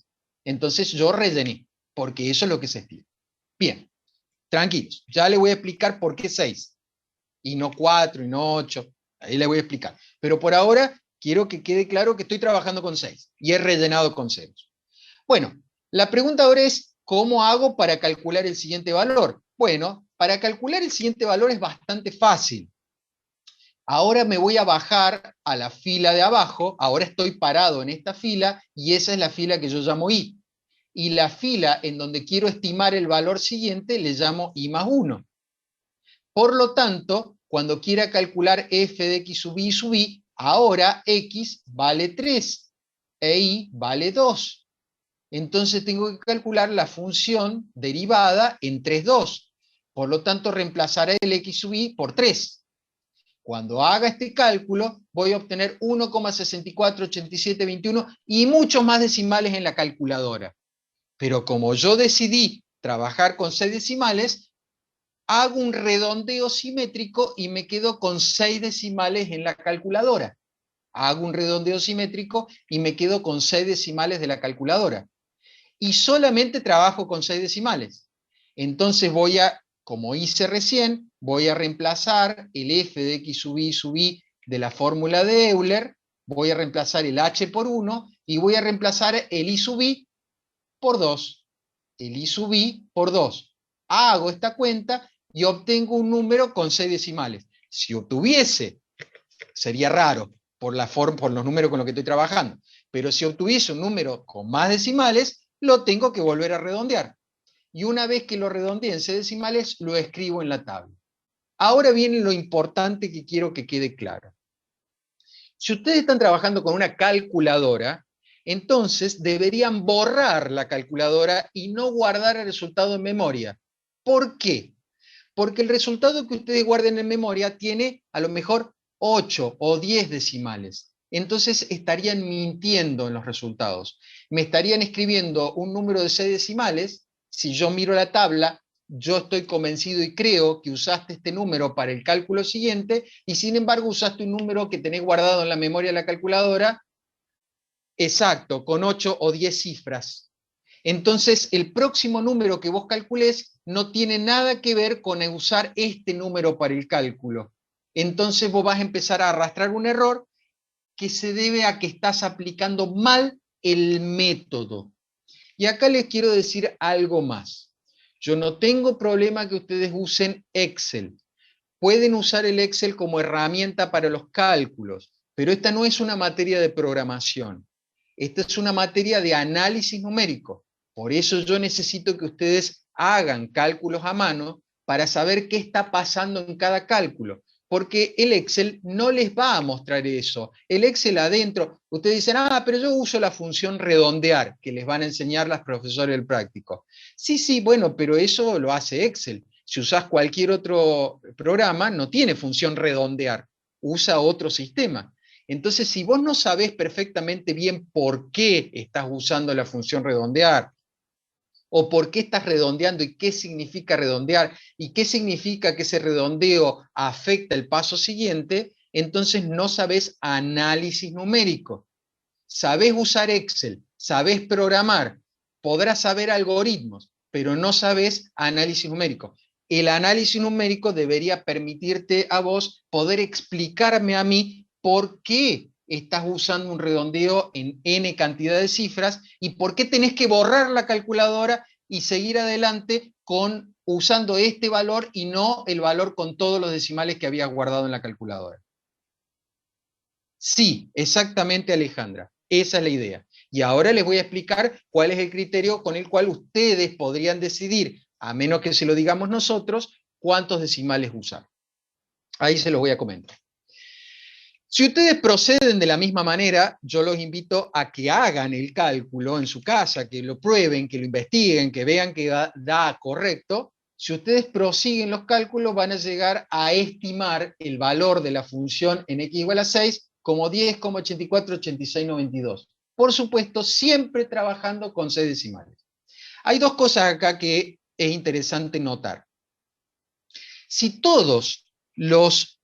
S1: Entonces yo rellené, porque eso es lo que se estila. Bien, tranquilos, ya les voy a explicar por qué 6, y no 4, y no 8, ahí les voy a explicar. Pero por ahora quiero que quede claro que estoy trabajando con 6, y he rellenado con ceros. Bueno, la pregunta ahora es, ¿cómo hago para calcular el siguiente valor? Bueno, para calcular el siguiente valor es bastante fácil. Ahora me voy a bajar a la fila de abajo, ahora estoy parado en esta fila y esa es la fila que yo llamo I. Y la fila en donde quiero estimar el valor siguiente le llamo I más 1. Por lo tanto, cuando quiera calcular f de x sub i, ahora x vale 3 e y vale 2. Entonces tengo que calcular la función derivada en 3, 2. Por lo tanto, reemplazaré el x sub i por 3. Cuando haga este cálculo, voy a obtener 1,648721 y muchos más decimales en la calculadora. Pero como yo decidí trabajar con 6 decimales, hago un redondeo simétrico y me quedo con 6 decimales en la calculadora. Hago un redondeo simétrico y me quedo con 6 decimales de la calculadora. Y solamente trabajo con 6 decimales. Entonces voy a, como hice recién, voy a reemplazar el f de x sub i de la fórmula de Euler, voy a reemplazar el h por 1 y voy a reemplazar el i sub i por 2. El i sub i por 2. Hago esta cuenta y obtengo un número con 6 decimales. Si obtuviese, sería raro por los números con los que estoy trabajando, pero si obtuviese un número con más decimales, lo tengo que volver a redondear. Y una vez que lo redondeé en 6 decimales, lo escribo en la tabla. Ahora viene lo importante que quiero que quede claro. Si ustedes están trabajando con una calculadora, entonces deberían borrar la calculadora y no guardar el resultado en memoria. ¿Por qué? Porque el resultado que ustedes guarden en memoria tiene a lo mejor 8 o 10 decimales. Entonces estarían mintiendo en los resultados. Me estarían escribiendo un número de 6 decimales. Si yo miro la tabla, yo estoy convencido y creo que usaste este número para el cálculo siguiente y sin embargo usaste un número que tenés guardado en la memoria de la calculadora, exacto, con 8 o 10 cifras. Entonces, el próximo número que vos calculés no tiene nada que ver con usar este número para el cálculo. Entonces vos vas a empezar a arrastrar un error que se debe a que estás aplicando mal el método. Y acá les quiero decir algo más. Yo no tengo problema que ustedes usen Excel. Pueden usar el Excel como herramienta para los cálculos, pero esta no es una materia de programación. Esta es una materia de análisis numérico. Por eso yo necesito que ustedes hagan cálculos a mano para saber qué está pasando en cada cálculo. Porque el Excel no les va a mostrar eso. El Excel adentro, ustedes dicen, pero yo uso la función redondear, que les van a enseñar las profesores del práctico. Sí, sí, bueno, pero eso lo hace Excel. Si usás cualquier otro programa, no tiene función redondear, usa otro sistema. Entonces, si vos no sabés perfectamente bien por qué estás usando la función redondear, o por qué estás redondeando y qué significa redondear y qué significa que ese redondeo afecta el paso siguiente, entonces no sabés análisis numérico. Sabés usar Excel, sabés programar, podrás saber algoritmos, pero no sabés análisis numérico. El análisis numérico debería permitirte a vos poder explicarme a mí por qué estás usando un redondeo en n cantidad de cifras y por qué tenés que borrar la calculadora y seguir adelante usando este valor y no el valor con todos los decimales que habías guardado en la calculadora. Sí, exactamente, Alejandra. Esa es la idea. Y ahora les voy a explicar cuál es el criterio con el cual ustedes podrían decidir, a menos que se lo digamos nosotros, cuántos decimales usar. Ahí se los voy a comentar. Si ustedes proceden de la misma manera, yo los invito a que hagan el cálculo en su casa, que lo prueben, que lo investiguen, que vean que da correcto. Si ustedes prosiguen los cálculos, van a llegar a estimar el valor de la función en x igual a 6 como 10,848692. Por supuesto, siempre trabajando con 6 decimales. Hay dos cosas acá que es interesante notar. Si todos los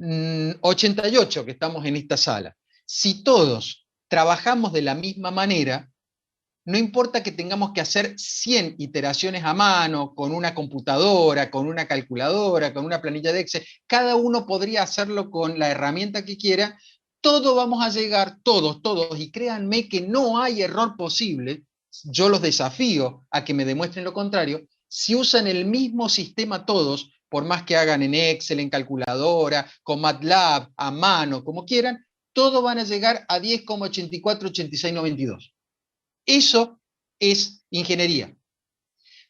S1: 88 que estamos en esta sala, si todos trabajamos de la misma manera, no importa que tengamos que hacer 100 iteraciones a mano, con una computadora, con una calculadora, con una planilla de Excel, cada uno podría hacerlo con la herramienta que quiera, todos vamos a llegar, todos, y créanme que no hay error posible, yo los desafío a que me demuestren lo contrario, si usan el mismo sistema todos, por más que hagan en Excel, en calculadora, con MATLAB, a mano, como quieran, todos van a llegar a 10,848692. Eso es ingeniería.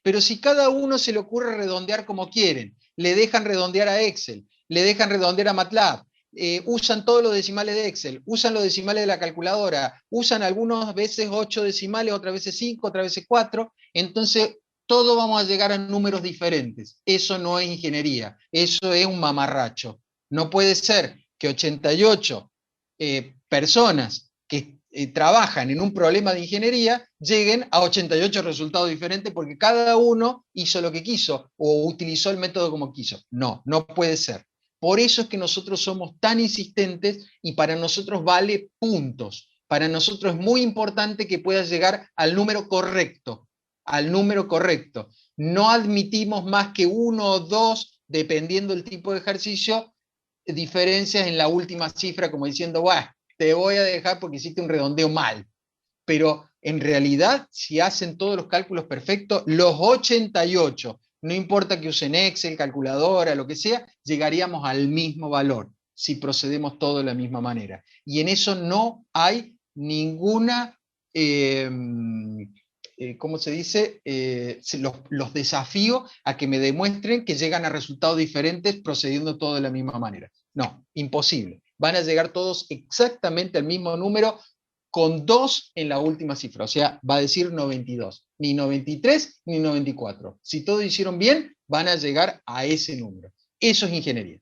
S1: Pero si cada uno se le ocurre redondear como quieren, le dejan redondear a Excel, le dejan redondear a MATLAB, usan todos los decimales de Excel, usan los decimales de la calculadora, usan algunas veces 8 decimales, otras veces 5, otras veces 4, entonces todos vamos a llegar a números diferentes. Eso no es ingeniería, eso es un mamarracho. No puede ser que 88 personas que trabajan en un problema de ingeniería lleguen a 88 resultados diferentes porque cada uno hizo lo que quiso o utilizó el método como quiso. No, no puede ser. Por eso es que nosotros somos tan insistentes y para nosotros vale puntos. Para nosotros es muy importante que puedas llegar al número correcto. Al número correcto. No admitimos más que 1 o 2, dependiendo del tipo de ejercicio, diferencias en la última cifra, como diciendo, bueno, te voy a dejar porque hiciste un redondeo mal. Pero en realidad, si hacen todos los cálculos perfectos, los 88, no importa que usen Excel, calculadora, lo que sea, llegaríamos al mismo valor si procedemos todos de la misma manera. Y en eso no hay ninguna, ¿cómo se dice? Los desafío a que me demuestren que llegan a resultados diferentes procediendo todos de la misma manera. No, imposible. Van a llegar todos exactamente al mismo número con 2 en la última cifra, o sea, va a decir 92, ni 93 ni 94. Si todos hicieron bien, van a llegar a ese número. Eso es ingeniería.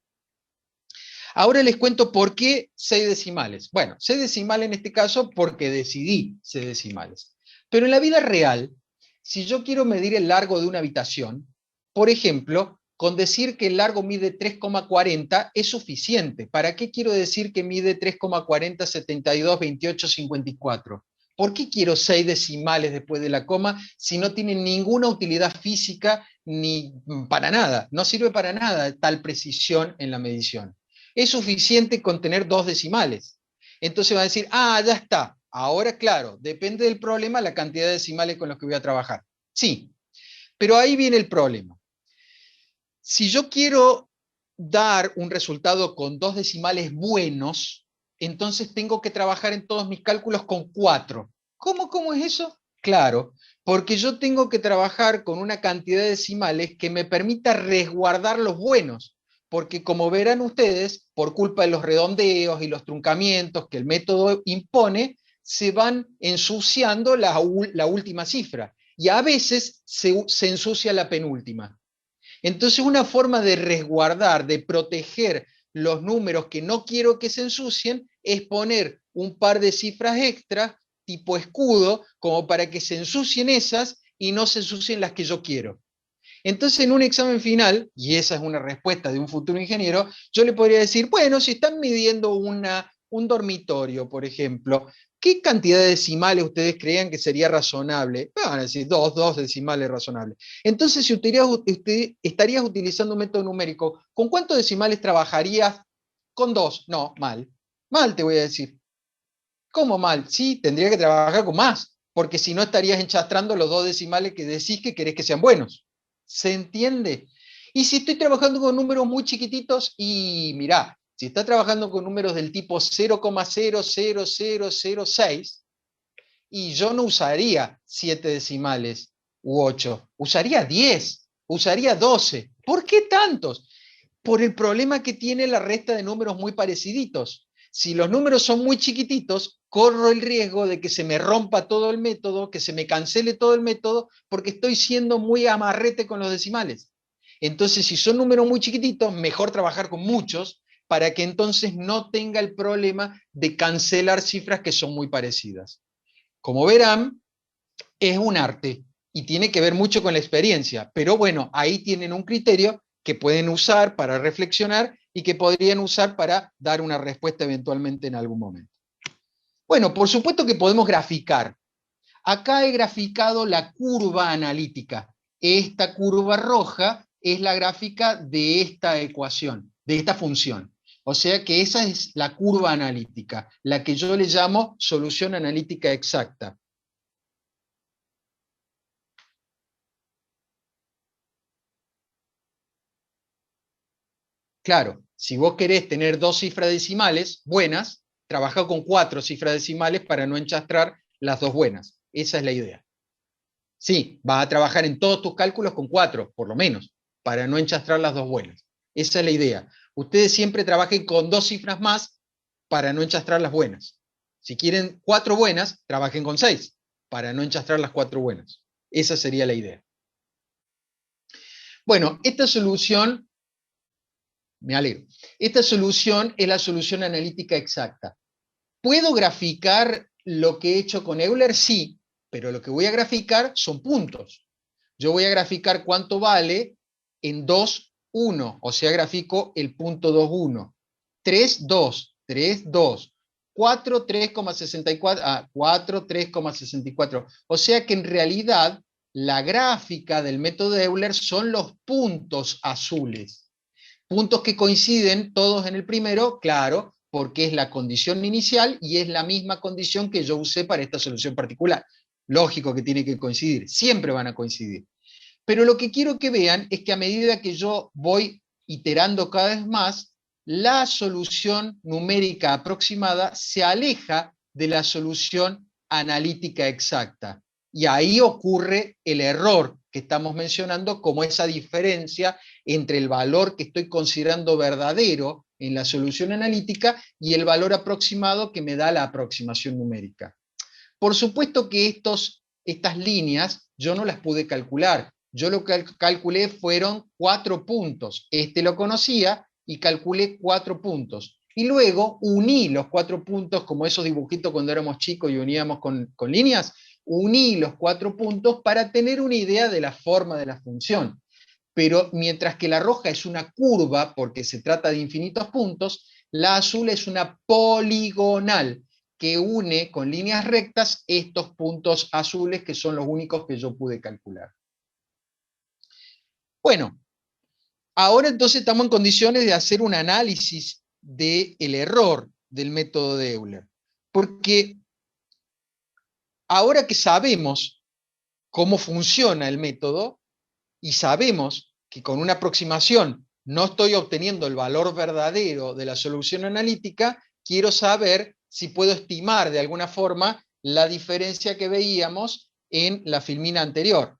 S1: Ahora les cuento por qué 6 decimales. Bueno, 6 decimales en este caso porque decidí 6 decimales. Pero en la vida real, si yo quiero medir el largo de una habitación, por ejemplo, con decir que el largo mide 3,40 es suficiente. ¿Para qué quiero decir que mide 3,40, 72, 28, 54? ¿Por qué quiero 6 decimales después de la coma si no tienen ninguna utilidad física ni para nada? No sirve para nada tal precisión en la medición. Es suficiente con tener 2 decimales. Entonces va a decir, ah, ya está. Ahora, claro, depende del problema la cantidad de decimales con los que voy a trabajar. Sí, pero ahí viene el problema. Si yo quiero dar un resultado con 2 decimales buenos, entonces tengo que trabajar en todos mis cálculos con 4. ¿Cómo es eso? Claro, porque yo tengo que trabajar con una cantidad de decimales que me permita resguardar los buenos, porque como verán ustedes, por culpa de los redondeos y los truncamientos que el método impone, se van ensuciando la última cifra y a veces se ensucia la penúltima. Entonces, una forma de resguardar, de proteger los números que no quiero que se ensucien, es poner un par de cifras extras, tipo escudo, como para que se ensucien esas y no se ensucien las que yo quiero. Entonces, en un examen final, y esa es una respuesta de un futuro ingeniero, yo le podría decir, bueno, si están midiendo un dormitorio, por ejemplo, ¿qué cantidad de decimales ustedes crean que sería razonable? Van a decir, dos decimales razonables. Entonces, si usted estarías utilizando un método numérico, ¿con cuántos decimales trabajarías? Con 2. No, mal. Mal te voy a decir. ¿Cómo mal? Sí, tendría que trabajar con más, porque si no estarías enchastrando los 2 decimales que decís que querés que sean buenos. ¿Se entiende? Y si estoy trabajando con números muy chiquititos, y mirá, si está trabajando con números del tipo 0,00006, y yo no usaría 7 decimales u 8, usaría 10, usaría 12. ¿Por qué tantos? Por el problema que tiene la resta de números muy pareciditos. Si los números son muy chiquititos, corro el riesgo de que se me rompa todo el método, que se me cancele todo el método, porque estoy siendo muy amarrete con los decimales. Entonces, si son números muy chiquititos, mejor trabajar con muchos para que entonces no tenga el problema de cancelar cifras que son muy parecidas. Como verán, es un arte y tiene que ver mucho con la experiencia, pero bueno, ahí tienen un criterio que pueden usar para reflexionar y que podrían usar para dar una respuesta eventualmente en algún momento. Bueno, por supuesto que podemos graficar. Acá he graficado la curva analítica. Esta curva roja es la gráfica de esta ecuación, de esta función. O sea que esa es la curva analítica, la que yo le llamo solución analítica exacta. Claro, si vos querés tener 2 cifras decimales buenas, trabaja con 4 cifras decimales para no enchastrar las 2 buenas. Esa es la idea. Sí, vas a trabajar en todos tus cálculos con 4, por lo menos, para no enchastrar las 2 buenas. Esa es la idea. Ustedes siempre trabajen con 2 cifras más para no enchastrar las buenas. Si quieren 4 buenas, trabajen con 6 para no enchastrar las 4 buenas. Esa sería la idea. Bueno, esta solución me alegro. Esta solución es la solución analítica exacta. ¿Puedo graficar lo que he hecho con Euler? Sí, pero lo que voy a graficar son puntos. Yo voy a graficar cuánto vale en 2, 1, o sea, grafico el punto 2, 1. 3, 2, 3, 2. 4, 3,64, 4, 3,64. O sea que en realidad la gráfica del método de Euler son los puntos azules. Puntos que coinciden todos en el primero, claro, porque es la condición inicial y es la misma condición que yo usé para esta solución particular. Lógico que tiene que coincidir, siempre van a coincidir. Pero lo que quiero que vean es que a medida que yo voy iterando cada vez más, la solución numérica aproximada se aleja de la solución analítica exacta. Y ahí ocurre el error que estamos mencionando como esa diferencia entre el valor que estoy considerando verdadero en la solución analítica y el valor aproximado que me da la aproximación numérica. Por supuesto que estas líneas yo no las pude calcular. Yo lo que calculé fueron 4 puntos. Este lo conocía y calculé 4 puntos. Y luego uní los 4 puntos, como esos dibujitos cuando éramos chicos y uníamos con líneas, uní los 4 puntos para tener una idea de la forma de la función. Pero mientras que la roja es una curva, porque se trata de infinitos puntos, la azul es una poligonal, que une con líneas rectas estos puntos azules que son los únicos que yo pude calcular. Bueno, ahora entonces estamos en condiciones de hacer un análisis del error del método de Euler. Porque ahora que sabemos cómo funciona el método y sabemos que con una aproximación no estoy obteniendo el valor verdadero de la solución analítica, quiero saber si puedo estimar de alguna forma la diferencia que veíamos en la filmina anterior.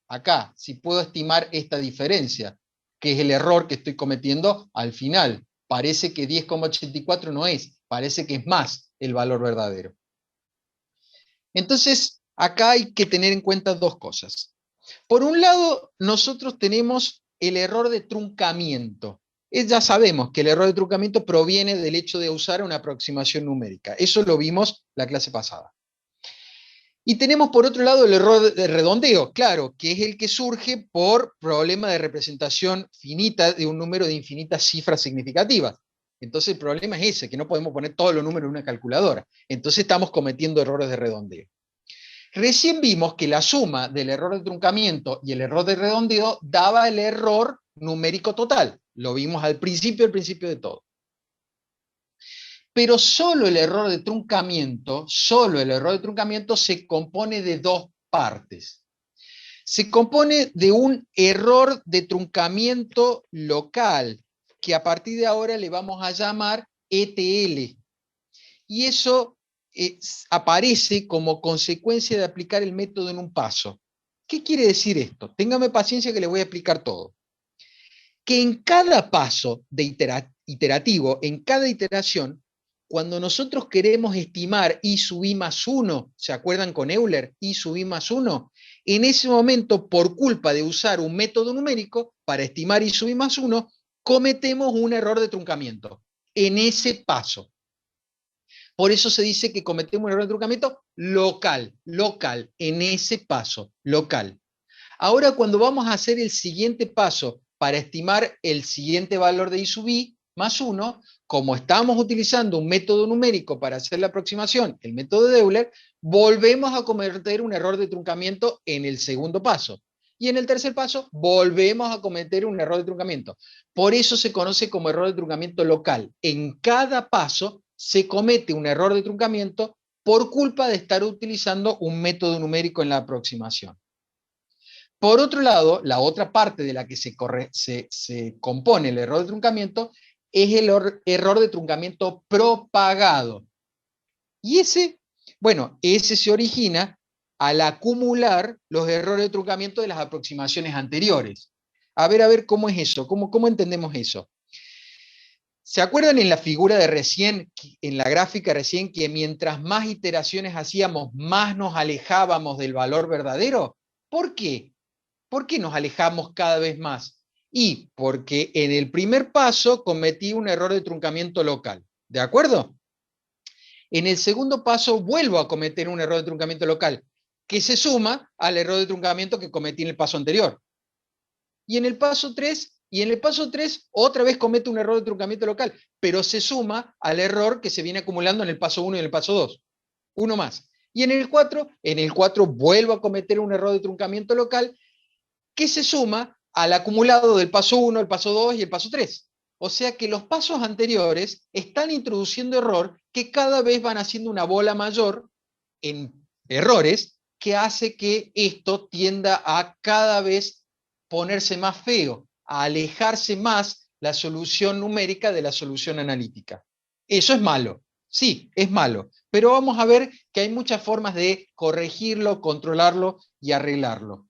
S1: Acá, si puedo estimar esta diferencia, que es el error que estoy cometiendo al final. Parece que 10,84 no es, parece que es más el valor verdadero. Entonces, acá hay que tener en cuenta dos cosas. Por un lado, nosotros tenemos el error de truncamiento. Ya sabemos que el error de truncamiento proviene del hecho de usar una aproximación numérica. Eso lo vimos la clase pasada. Y tenemos por otro lado el error de redondeo, claro, que es el que surge por problema de representación finita de un número de infinitas cifras significativas. Entonces el problema es ese, que no podemos poner todos los números en una calculadora. Entonces estamos cometiendo errores de redondeo. Recién vimos que la suma del error de truncamiento y el error de redondeo daba el error numérico total. Lo vimos al principio de todo. Pero solo el error de truncamiento se compone de dos partes. Se compone de un error de truncamiento local, que a partir de ahora le vamos a llamar ETL. Y eso aparece como consecuencia de aplicar el método en un paso. ¿Qué quiere decir esto? Téngame paciencia que le voy a explicar todo. Que en cada paso de iterativo, en cada iteración, cuando nosotros queremos estimar I sub I más 1, ¿se acuerdan con Euler? I sub I más 1, en ese momento, por culpa de usar un método numérico para estimar I sub I más 1, cometemos un error de truncamiento en ese paso. Por eso se dice que cometemos un error de truncamiento local, en ese paso, local. Ahora, cuando vamos a hacer el siguiente paso para estimar el siguiente valor de I sub I más 1, como estamos utilizando un método numérico para hacer la aproximación, el método de Euler, volvemos a cometer un error de truncamiento en el segundo paso. Y en el tercer paso, volvemos a cometer un error de truncamiento. Por eso se conoce como error de truncamiento local. En cada paso se comete un error de truncamiento por culpa de estar utilizando un método numérico en la aproximación. Por otro lado, la otra parte de la que se compone el error de truncamiento es el error de truncamiento propagado. Y ese se origina al acumular los errores de truncamiento de las aproximaciones anteriores. A ver cómo es eso, cómo entendemos eso. ¿Se acuerdan en la figura de recién, en la gráfica recién, que mientras más iteraciones hacíamos, más nos alejábamos del valor verdadero? ¿Por qué? ¿Por qué nos alejamos cada vez más? Y porque en el primer paso cometí un error de truncamiento local. ¿De acuerdo? En el segundo paso vuelvo a cometer un error de truncamiento local, que se suma al error de truncamiento que cometí en el paso anterior. Y en el paso 3, otra vez cometo un error de truncamiento local, pero se suma al error que se viene acumulando en el paso 1 y en el paso 2. Uno más. Y en el 4 vuelvo a cometer un error de truncamiento local que se suma al acumulado del paso 1, el paso 2 y el paso 3. O sea que los pasos anteriores están introduciendo error que cada vez van haciendo una bola mayor en errores que hace que esto tienda a cada vez ponerse más feo, a alejarse más la solución numérica de la solución analítica. Eso es malo, sí, es malo, pero vamos a ver que hay muchas formas de corregirlo, controlarlo y arreglarlo.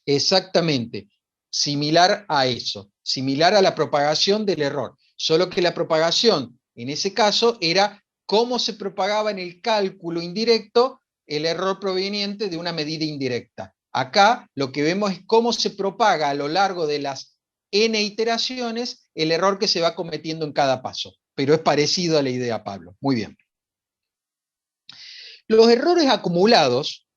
S1: Exactamente, similar a eso, similar a la propagación del error, solo que la propagación en ese caso era cómo se propagaba en el cálculo indirecto el error proveniente de una medida indirecta. Acá lo que vemos es cómo se propaga a lo largo de las n iteraciones el error que se va cometiendo en cada paso, pero es parecido a la idea, Pablo. Muy bien. Los errores acumulados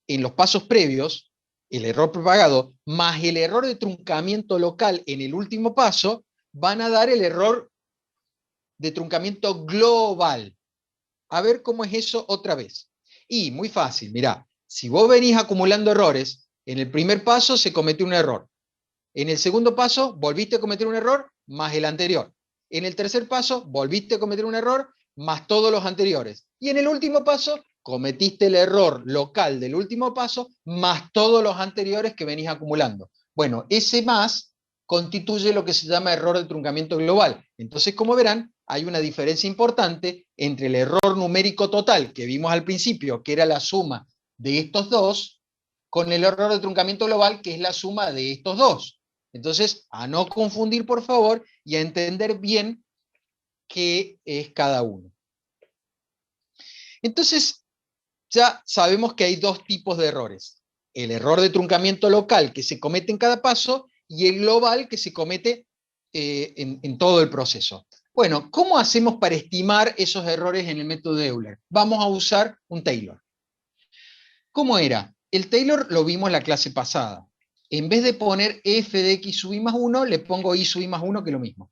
S1: en los pasos previos, el error propagado, más el error de truncamiento local en el último paso, van a dar el error de truncamiento global. A ver cómo es eso otra vez. Y muy fácil, mirá, si vos venís acumulando errores, en el primer paso se cometió un error. En el segundo paso volviste a cometer un error más el anterior. En el tercer paso volviste a cometer un error más todos los anteriores. Y en el último paso, cometiste el error local del último paso, más todos los anteriores que venís acumulando. Bueno, ese más constituye lo que se llama error de truncamiento global. Entonces, como verán, hay una diferencia importante entre el error numérico total que vimos al principio, que era la suma de estos dos, con el error de truncamiento global, que es la suma de estos dos. Entonces, a no confundir, por favor, y a entender bien qué es cada uno. Entonces, ya sabemos que hay dos tipos de errores. El error de truncamiento local que se comete en cada paso y el global que se comete en todo el proceso. Bueno, ¿cómo hacemos para estimar esos errores en el método de Euler? Vamos a usar un Taylor. ¿Cómo era? El Taylor lo vimos en la clase pasada. En vez de poner f de x sub i más 1, le pongo i sub i más 1, que es lo mismo.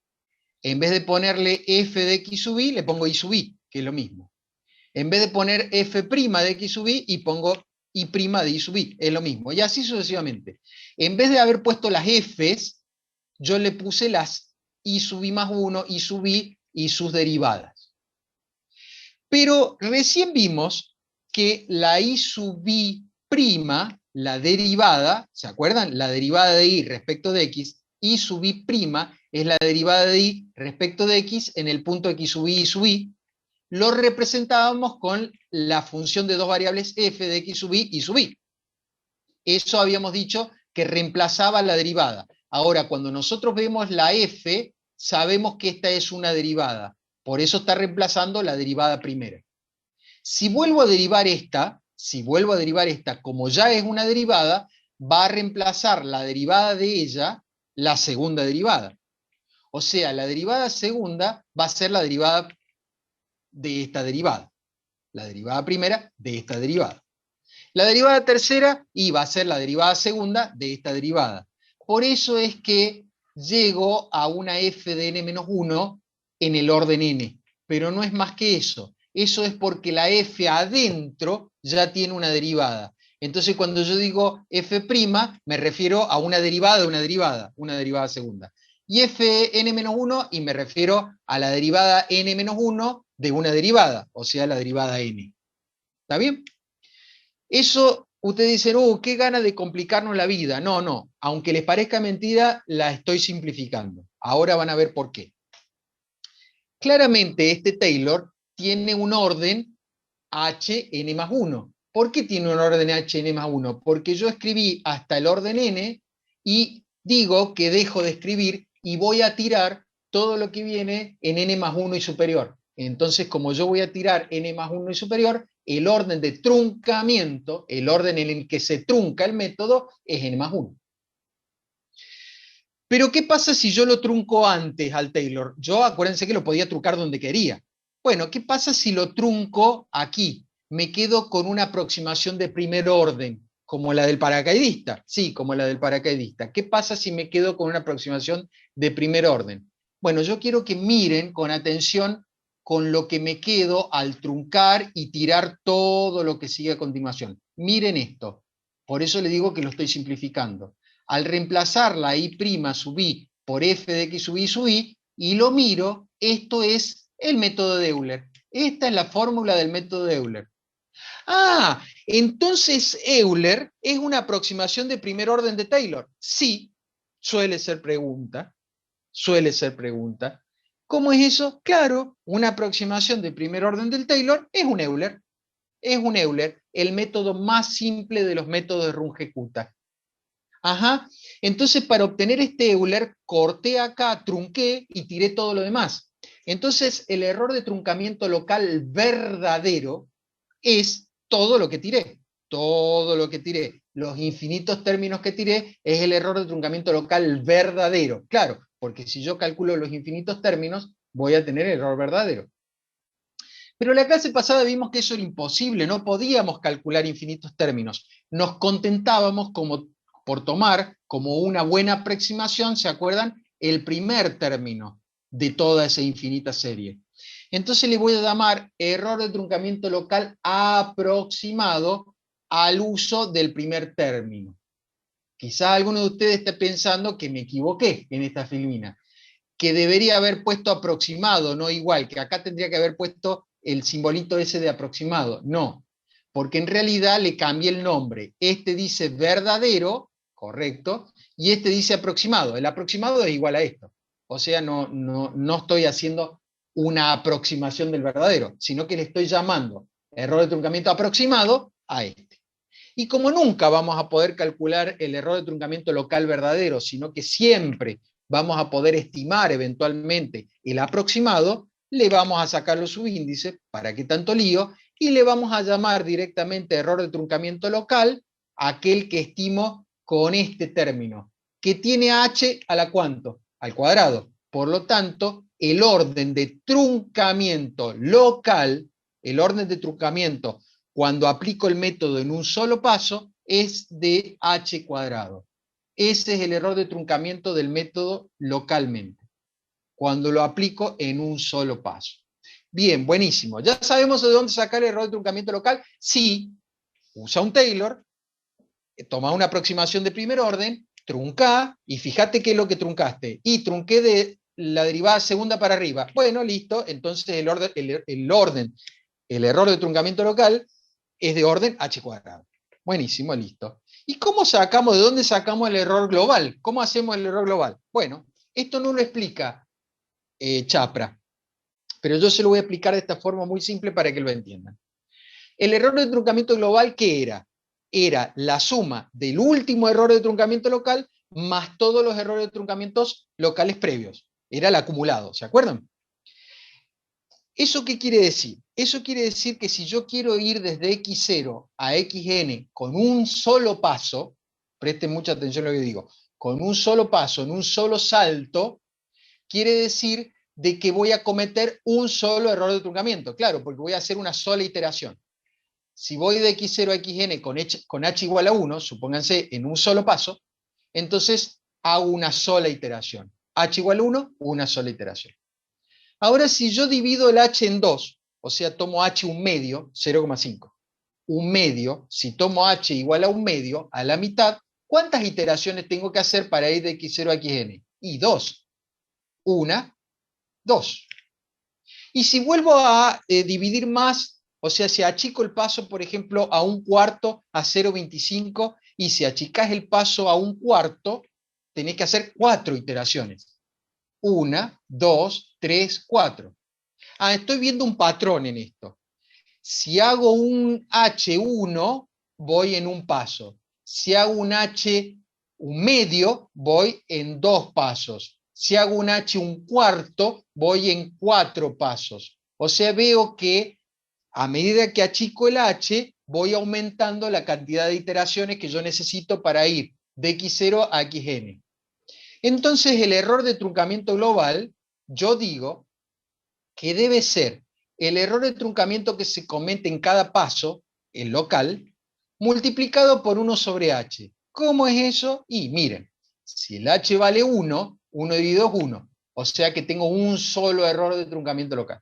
S1: En vez de ponerle f de x sub i, le pongo i sub i, que es lo mismo. En vez de poner f' de x sub i, y pongo i' de i sub i, es lo mismo. Y así sucesivamente. En vez de haber puesto las f's, yo le puse las i sub i más 1, i sub i y sus derivadas. Pero recién vimos que la i sub i', la derivada, ¿se acuerdan? La derivada de i respecto de x, i sub i' es la derivada de i respecto de x en el punto x sub i y sub i, lo representábamos con la función de dos variables f de x sub i y sub i. Eso habíamos dicho que reemplazaba la derivada. Ahora, cuando nosotros vemos la f, sabemos que esta es una derivada. Por eso está reemplazando la derivada primera. Si vuelvo a derivar esta, como ya es una derivada, va a reemplazar la derivada de ella, la segunda derivada. O sea, la derivada segunda va a ser la derivada de esta derivada. La derivada primera de esta derivada. La derivada tercera iba a ser la derivada segunda de esta derivada. Por eso es que llego a una f de n-1 en el orden n, pero no es más que eso. Eso es porque la f adentro ya tiene una derivada. Entonces cuando yo digo f', me refiero a una derivada de una derivada segunda. Y fn-1, y me refiero a la derivada n-1 de una derivada, o sea, la derivada n. ¿Está bien? Eso, ustedes dicen, qué gana de complicarnos la vida. No, no, aunque les parezca mentira, la estoy simplificando. Ahora van a ver por qué. Claramente este Taylor tiene un orden Hn más 1. ¿Por qué tiene un orden Hn más 1? Porque yo escribí hasta el orden n y digo que dejo de escribir y voy a tirar todo lo que viene en n más 1 y superior. Entonces, como yo voy a tirar n más 1 y superior, el orden de truncamiento, el orden en el que se trunca el método, es n más 1. Pero ¿qué pasa si yo lo trunco antes al Taylor? Yo, acuérdense que lo podía truncar donde quería. Bueno, ¿qué pasa si lo trunco aquí? Me quedo con una aproximación de primer orden, como la del paracaidista. Sí, como la del paracaidista. ¿Qué pasa si me quedo con una aproximación de primer orden? Bueno, yo quiero que miren con atención con lo que me quedo al truncar y tirar todo lo que sigue a continuación. Miren esto. Por eso le digo que lo estoy simplificando. Al reemplazar la i' sub i por f de x sub i, y lo miro, esto es el método de Euler. Esta es la fórmula del método de Euler. Ah, entonces Euler es una aproximación de primer orden de Taylor. Sí, suele ser pregunta. Suele ser pregunta. ¿Cómo es eso? Claro, una aproximación de primer orden del Taylor es un Euler. Es un Euler, el método más simple de los métodos de Runge-Kutta. Ajá. Entonces, para obtener este Euler, corté acá, trunqué y tiré todo lo demás. Entonces, el error de truncamiento local verdadero es todo lo que tiré. Todo lo que tiré. Los infinitos términos que tiré es el error de truncamiento local verdadero. Claro, porque si yo calculo los infinitos términos, voy a tener error verdadero. Pero la clase pasada vimos que eso era imposible, no podíamos calcular infinitos términos. Nos contentábamos por tomar como una buena aproximación, ¿se acuerdan? El primer término de toda esa infinita serie. Entonces le voy a llamar error de truncamiento local aproximado al uso del primer término. Quizá alguno de ustedes esté pensando que me equivoqué en esta filmina. que debería haber puesto aproximado, no igual, que acá tendría que haber puesto el simbolito ese de aproximado. No, porque en realidad le cambié el nombre. Este dice verdadero, correcto, y este dice aproximado. El aproximado es igual a esto. O sea, no estoy haciendo una aproximación del verdadero, sino que le estoy llamando error de truncamiento aproximado a este. Y como nunca vamos a poder calcular el error de truncamiento local verdadero, sino que siempre vamos a poder estimar eventualmente el aproximado, le vamos a sacar los subíndices, ¿para qué tanto lío? Y le vamos a llamar directamente error de truncamiento local aquel que estimo con este término, que tiene h a la ¿cuánto? Al cuadrado. Por lo tanto, el orden de truncamiento local, el orden de truncamiento cuando aplico el método en un solo paso, es de h cuadrado. Ese es el error de truncamiento del método localmente, cuando lo aplico en un solo paso. Bien, buenísimo. ¿Ya sabemos de dónde sacar el error de truncamiento local? Sí, usa un Taylor, toma una aproximación de primer orden, trunca, y fíjate qué es lo que truncaste. Y trunqué de la derivada segunda para arriba. Bueno, listo, entonces el error de truncamiento local es de orden h cuadrado. Buenísimo, listo. ¿Y cómo sacamos, de dónde sacamos el error global? ¿Cómo hacemos el error global? Bueno, esto no lo explica Chapra, pero yo se lo voy a explicar de esta forma muy simple para que lo entiendan. El error de truncamiento global, ¿qué era? Era la suma del último error de truncamiento local más todos los errores de truncamientos locales previos. Era el acumulado, ¿se acuerdan? ¿Eso qué quiere decir? Eso quiere decir que si yo quiero ir desde x0 a xn con un solo paso, presten mucha atención a lo que digo, con un solo paso, en un solo salto, quiere decir de que voy a cometer un solo error de truncamiento. Claro, porque voy a hacer una sola iteración. Si voy de x0 a xn con h igual a 1, supónganse en un solo paso, entonces hago una sola iteración. H igual a 1, una sola iteración. Ahora, si yo divido el h en 2, o sea, tomo h un medio, 0,5, un medio, si tomo h igual a un medio, a la mitad, ¿cuántas iteraciones tengo que hacer para ir de x0 a xn? Y 2. Una, 2. Y si vuelvo a dividir más, o sea, si achico el paso, por ejemplo, a un cuarto, a 0,25, y si achicás el paso a un cuarto, tenés que hacer 4 iteraciones. 1, 2, 3, 4. Estoy viendo un patrón en esto. Si hago un H1, voy en un paso. Si hago un H un medio, voy en 2 pasos. Si hago un H un cuarto, voy en 4 pasos. O sea, veo que a medida que achico el H, voy aumentando la cantidad de iteraciones que yo necesito para ir de x0 a xn. Entonces, el error de truncamiento global, yo digo que debe ser el error de truncamiento que se comete en cada paso, el local, multiplicado por 1 sobre h. ¿Cómo es eso? Y miren, si el h vale 1, 1 dividido es 1. O sea que tengo un solo error de truncamiento local.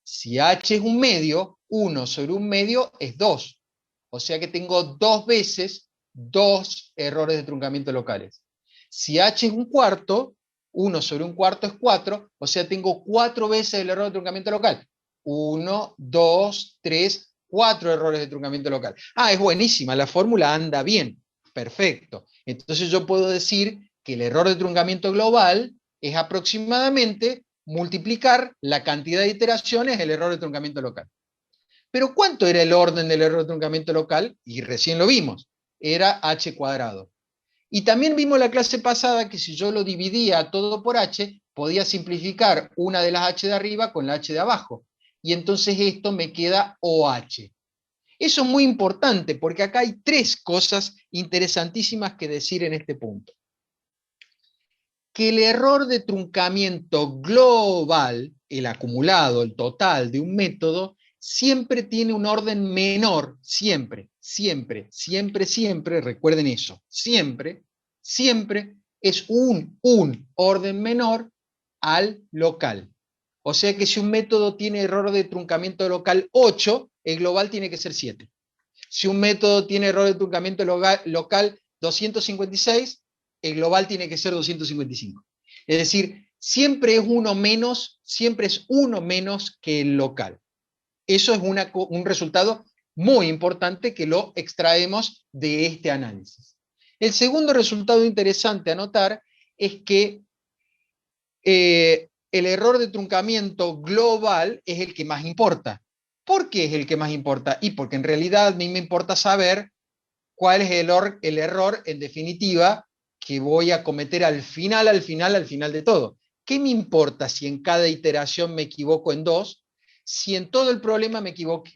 S1: Si h es un medio, 1 sobre un medio es 2. O sea que tengo 2 veces 2 errores de truncamiento locales. Si h es un cuarto, 1 sobre un cuarto es 4, o sea, tengo 4 veces el error de truncamiento local. 1, 2, 3, 4 errores de truncamiento local. Es buenísima, la fórmula anda bien. Perfecto. Entonces yo puedo decir que el error de truncamiento global es aproximadamente multiplicar la cantidad de iteraciones el error de truncamiento local. Pero ¿cuánto era el orden del error de truncamiento local? Y recién lo vimos. Era h cuadrado. Y también vimos la clase pasada que si yo lo dividía todo por h, podía simplificar una de las h de arriba con la h de abajo. Y entonces esto me queda OH. Eso es muy importante porque acá hay 3 cosas interesantísimas que decir en este punto. Que el error de truncamiento global, el acumulado, el total de un método, siempre tiene un orden menor, siempre, siempre, siempre, siempre, recuerden eso, siempre, siempre es un orden menor al local. O sea que si un método tiene error de truncamiento local 8, el global tiene que ser 7. Si un método tiene error de truncamiento local 256, el global tiene que ser 255. Es decir, siempre es uno menos que el local. Eso es un resultado muy importante que lo extraemos de este análisis. El segundo resultado interesante a notar es que el error de truncamiento global es el que más importa. ¿Por qué es el que más importa? Y porque en realidad a mí me importa saber cuál es el error en definitiva que voy a cometer al final de todo. ¿Qué me importa si en cada iteración me equivoco en 2, si en todo el problema me equivoqué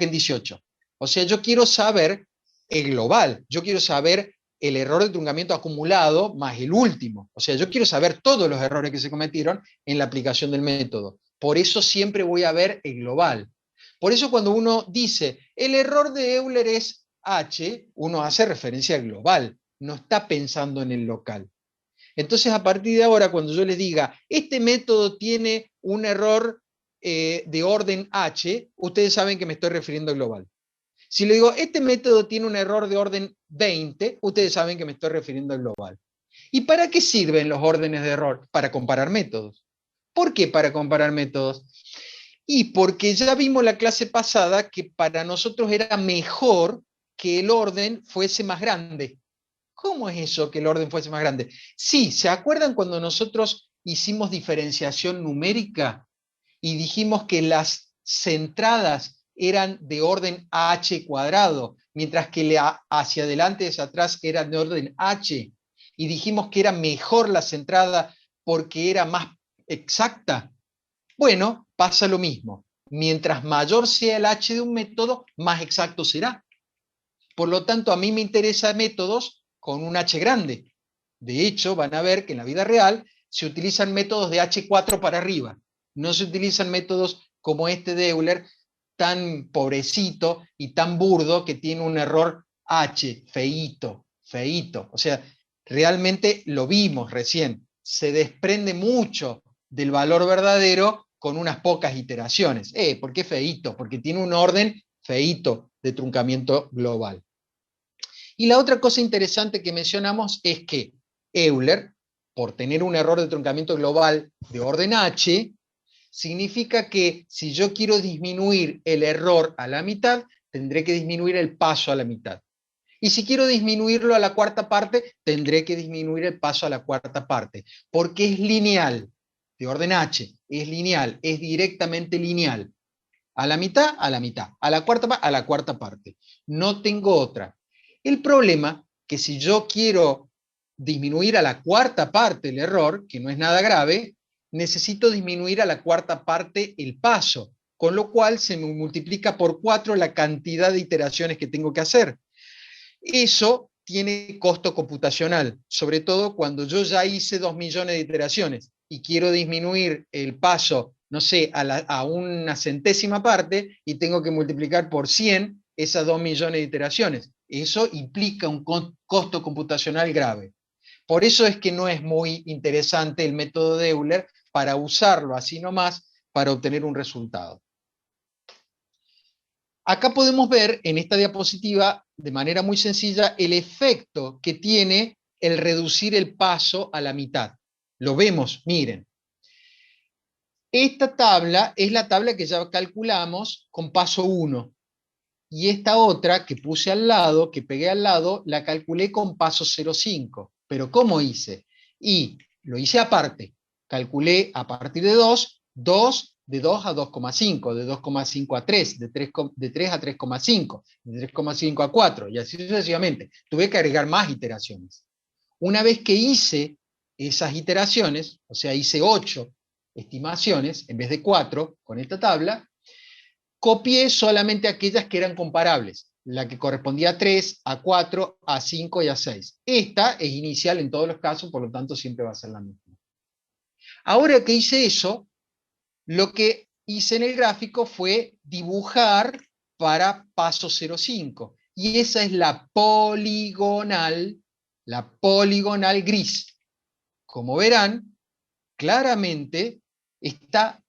S1: en 18? O sea, yo quiero saber el global, yo quiero saber el error de truncamiento acumulado más el último. O sea, yo quiero saber todos los errores que se cometieron en la aplicación del método. Por eso siempre voy a ver el global. Por eso cuando uno dice, el error de Euler es H, uno hace referencia al global, no está pensando en el local. Entonces, a partir de ahora, cuando yo les diga, este método tiene un error de orden H, ustedes saben que me estoy refiriendo al global. Si le digo, este método tiene un error de orden 20, ustedes saben que me estoy refiriendo al global. ¿Y para qué sirven los órdenes de error? Para comparar métodos. ¿Por qué para comparar métodos? Y porque ya vimos la clase pasada que para nosotros era mejor que el orden fuese más grande. ¿Cómo es eso que el orden fuese más grande? Sí, ¿se acuerdan cuando nosotros hicimos diferenciación numérica y dijimos que las centradas eran de orden h cuadrado, mientras que hacia adelante y hacia atrás eran de orden h, y dijimos que era mejor la centrada porque era más exacta? Bueno, pasa lo mismo. Mientras mayor sea el h de un método, más exacto será. Por lo tanto, a mí me interesan métodos con un h grande. De hecho, van a ver que en la vida real se utilizan métodos de h4 para arriba. No se utilizan métodos como este de Euler, tan pobrecito y tan burdo que tiene un error h, feíto, feíto. O sea, realmente lo vimos recién. Se desprende mucho del valor verdadero con unas pocas iteraciones. ¿Por qué feíto? Porque tiene un orden feíto de truncamiento global. Y la otra cosa interesante que mencionamos es que Euler, por tener un error de truncamiento global de orden h, significa que si yo quiero disminuir el error a la mitad, tendré que disminuir el paso a la mitad. Y si quiero disminuirlo a la cuarta parte, tendré que disminuir el paso a la cuarta parte, porque es lineal, de orden h, es lineal, es directamente lineal. A la mitad, a la mitad. A la cuarta parte. No tengo otra. El problema que si yo quiero disminuir a la cuarta parte el error, que no es nada grave, necesito disminuir a la cuarta parte el paso, con lo cual se me multiplica por 4 la cantidad de iteraciones que tengo que hacer. Eso tiene costo computacional, sobre todo cuando yo ya hice 2 millones de iteraciones y quiero disminuir el paso, no sé, a una centésima parte y tengo que multiplicar por 100 esas 2 millones de iteraciones. Eso implica un costo computacional grave. Por eso es que no es muy interesante el método de Euler para usarlo así nomás para obtener un resultado. Acá podemos ver en esta diapositiva de manera muy sencilla el efecto que tiene el reducir el paso a la mitad. Lo vemos, miren. Esta tabla es la tabla que ya calculamos con paso 1. Y esta otra que puse al lado, que pegué al lado, la calculé con paso 0,5. Pero ¿cómo hice? Y lo hice aparte. Calculé a partir de 2, de 2 a 2,5, de 2,5 a 3, de 3 a 3,5, de 3,5 a 4, y así sucesivamente. Tuve que agregar más iteraciones. Una vez que hice esas iteraciones, o sea, hice 8 estimaciones en vez de 4 con esta tabla, copié solamente aquellas que eran comparables, la que correspondía a 3, a 4, a 5 y a 6. Esta es inicial en todos los casos, por lo tanto siempre va a ser la misma. Ahora que hice eso, lo que hice en el gráfico fue dibujar para paso 0,5. Y esa es la poligonal gris. Como verán, claramente está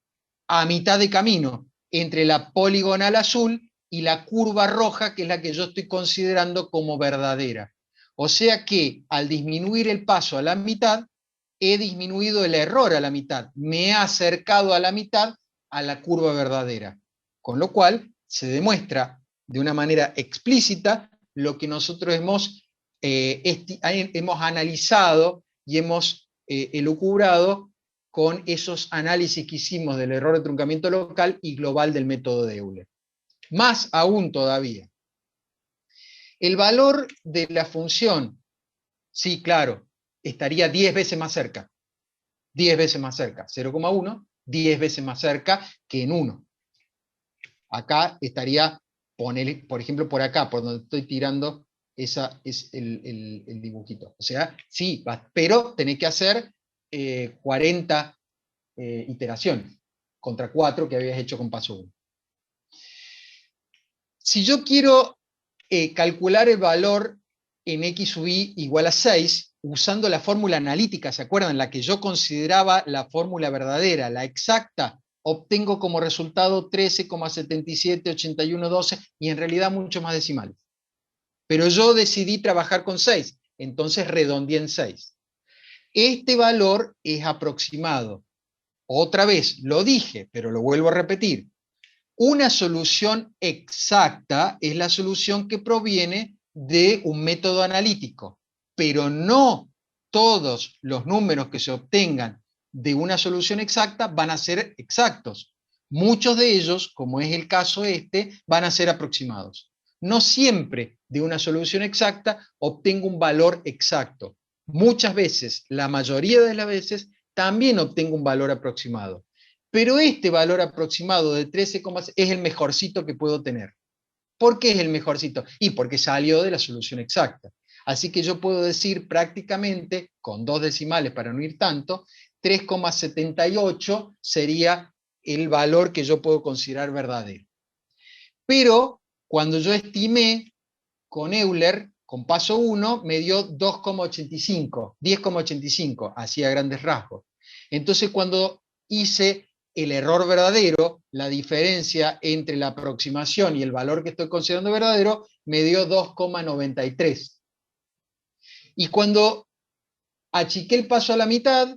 S1: a mitad de camino entre la poligonal azul y la curva roja, que es la que yo estoy considerando como verdadera. O sea que al disminuir el paso a la mitad, he disminuido el error a la mitad, me he acercado a la mitad a la curva verdadera, con lo cual se demuestra de una manera explícita lo que nosotros hemos analizado y hemos elucubrado con esos análisis que hicimos del error de truncamiento local y global del método de Euler. Más aún todavía, el valor de la función, sí, claro, estaría 10 veces más cerca, 10 veces más cerca, 0,1, 10 veces más cerca que en 1. Acá estaría, por ejemplo, por acá, por donde estoy tirando, esa es el dibujito. O sea, sí, pero tenés que hacer 40 iteraciones contra 4 que habías hecho con paso 1. Si yo quiero calcular el valor en x sub i igual a 6, usando la fórmula analítica, ¿se acuerdan? La que yo consideraba la fórmula verdadera, la exacta, obtengo como resultado 13,778112 y en realidad muchos más decimales. Pero yo decidí trabajar con 6, entonces redondeé en 6. Este valor es aproximado. Otra vez, lo dije, pero lo vuelvo a repetir. Una solución exacta es la solución que proviene de un método analítico, pero no todos los números que se obtengan de una solución exacta van a ser exactos. Muchos de ellos, como es el caso este, van a ser aproximados. No siempre de una solución exacta obtengo un valor exacto. Muchas veces, la mayoría de las veces, también obtengo un valor aproximado. Pero este valor aproximado de 13, es el mejorcito que puedo tener. ¿Por qué es el mejorcito? Y porque salió de la solución exacta. Así que yo puedo decir prácticamente, con 2 decimales para no ir tanto, 3,78 sería el valor que yo puedo considerar verdadero. Pero cuando yo estimé con Euler, con paso 1, me dio 2,85, 10,85, así a grandes rasgos. Entonces cuando hice el error verdadero, la diferencia entre la aproximación y el valor que estoy considerando verdadero, me dio 2,93. Y cuando achiqué el paso a la mitad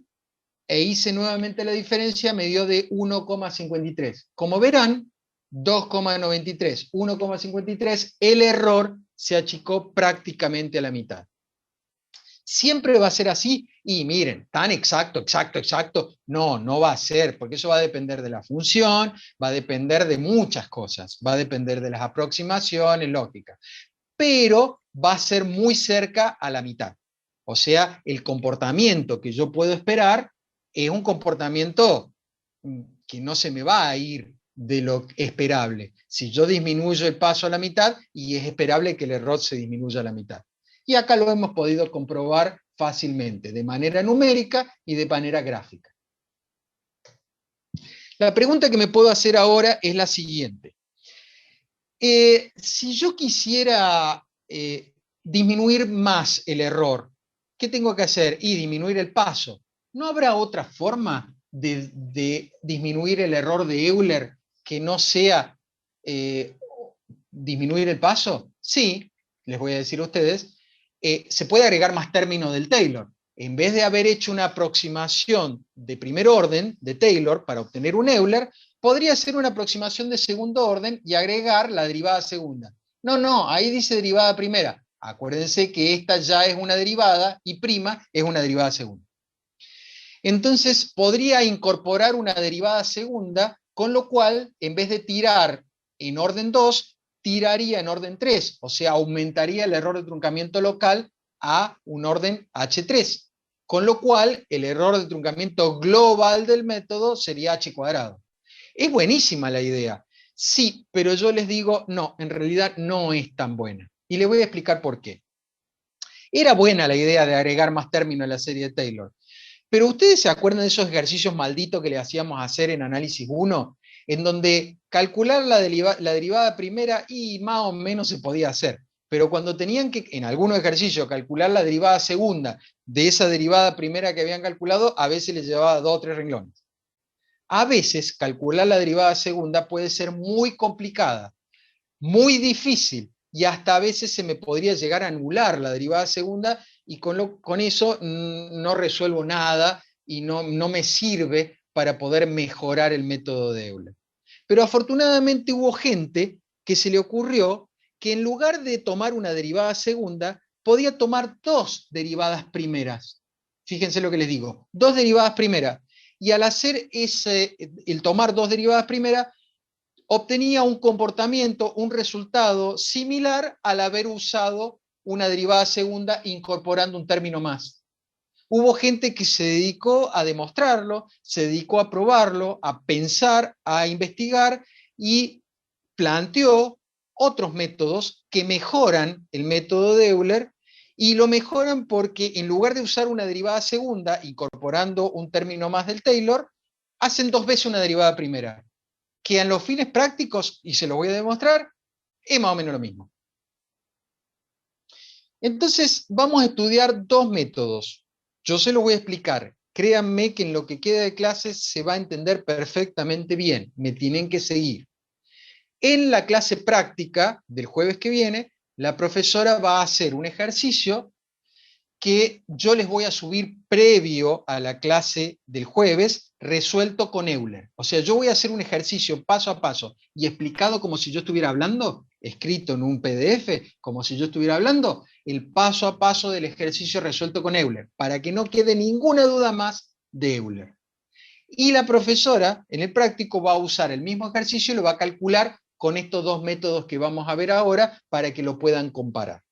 S1: e hice nuevamente la diferencia, me dio de 1,53. Como verán, 2,93, 1,53, el error se achicó prácticamente a la mitad. ¿Siempre va a ser así? Y miren, tan exacto, no, no va a ser, porque eso va a depender de la función, va a depender de muchas cosas, va a depender de las aproximaciones, lógica, pero va a ser muy cerca a la mitad. O sea, el comportamiento que yo puedo esperar es un comportamiento que no se me va a ir de lo esperable. Si yo disminuyo el paso a la mitad, y es esperable que el error se disminuya a la mitad. Y acá lo hemos podido comprobar fácilmente, de manera numérica y de manera gráfica. La pregunta que me puedo hacer ahora es la siguiente. Si yo quisiera disminuir más el error, ¿qué tengo que hacer? Y disminuir el paso. ¿No habrá otra forma de disminuir el error de Euler que no sea disminuir el paso? Sí, les voy a decir a ustedes, se puede agregar más términos del Taylor. En vez de haber hecho una aproximación de primer orden de Taylor para obtener un Euler, podría ser una aproximación de segundo orden y agregar la derivada segunda. No, ahí dice derivada primera. Acuérdense que esta ya es una derivada y prima es una derivada segunda. Entonces podría incorporar una derivada segunda, con lo cual, en vez de tirar en orden 2, tiraría en orden 3, o sea, aumentaría el error de truncamiento local a un orden H3, con lo cual el error de truncamiento global del método sería H cuadrado. Es buenísima la idea, sí, pero yo les digo, no, en realidad no es tan buena. Y les voy a explicar por qué. Era buena la idea de agregar más términos a la serie de Taylor, pero ustedes se acuerdan de esos ejercicios malditos que le hacíamos hacer en análisis 1, en donde calcular la derivada primera y más o menos se podía hacer, pero cuando tenían que, en algunos ejercicios, calcular la derivada segunda de esa derivada primera que habían calculado, a veces les llevaba 2 o 3 renglones. A veces calcular la derivada segunda puede ser muy complicada, muy difícil, y hasta a veces se me podría llegar a anular la derivada segunda y con eso no resuelvo nada y no me sirve para poder mejorar el método de Euler. Pero afortunadamente hubo gente que se le ocurrió que en lugar de tomar una derivada segunda, podía tomar dos derivadas primeras. Fíjense lo que les digo, dos derivadas primeras. Y al hacer el tomar dos derivadas primeras, obtenía un comportamiento, un resultado similar al haber usado una derivada segunda incorporando un término más. Hubo gente que se dedicó a demostrarlo, se dedicó a probarlo, a pensar, a investigar y planteó otros métodos que mejoran el método de Euler y lo mejoran porque en lugar de usar una derivada segunda incorporando un término más del Taylor, hacen dos veces una derivada primera, que en los fines prácticos, y se lo voy a demostrar, es más o menos lo mismo. Entonces, vamos a estudiar dos métodos. Yo se los voy a explicar. Créanme que en lo que queda de clases se va a entender perfectamente bien. Me tienen que seguir. En la clase práctica del jueves que viene, la profesora va a hacer un ejercicio que yo les voy a subir previo a la clase del jueves, resuelto con Euler. O sea, yo voy a hacer un ejercicio paso a paso y explicado como si yo estuviera hablando, escrito en un PDF, como si yo estuviera hablando, el paso a paso del ejercicio resuelto con Euler, para que no quede ninguna duda más de Euler. Y la profesora, en el práctico, va a usar el mismo ejercicio y lo va a calcular con estos dos métodos que vamos a ver ahora para que lo puedan comparar.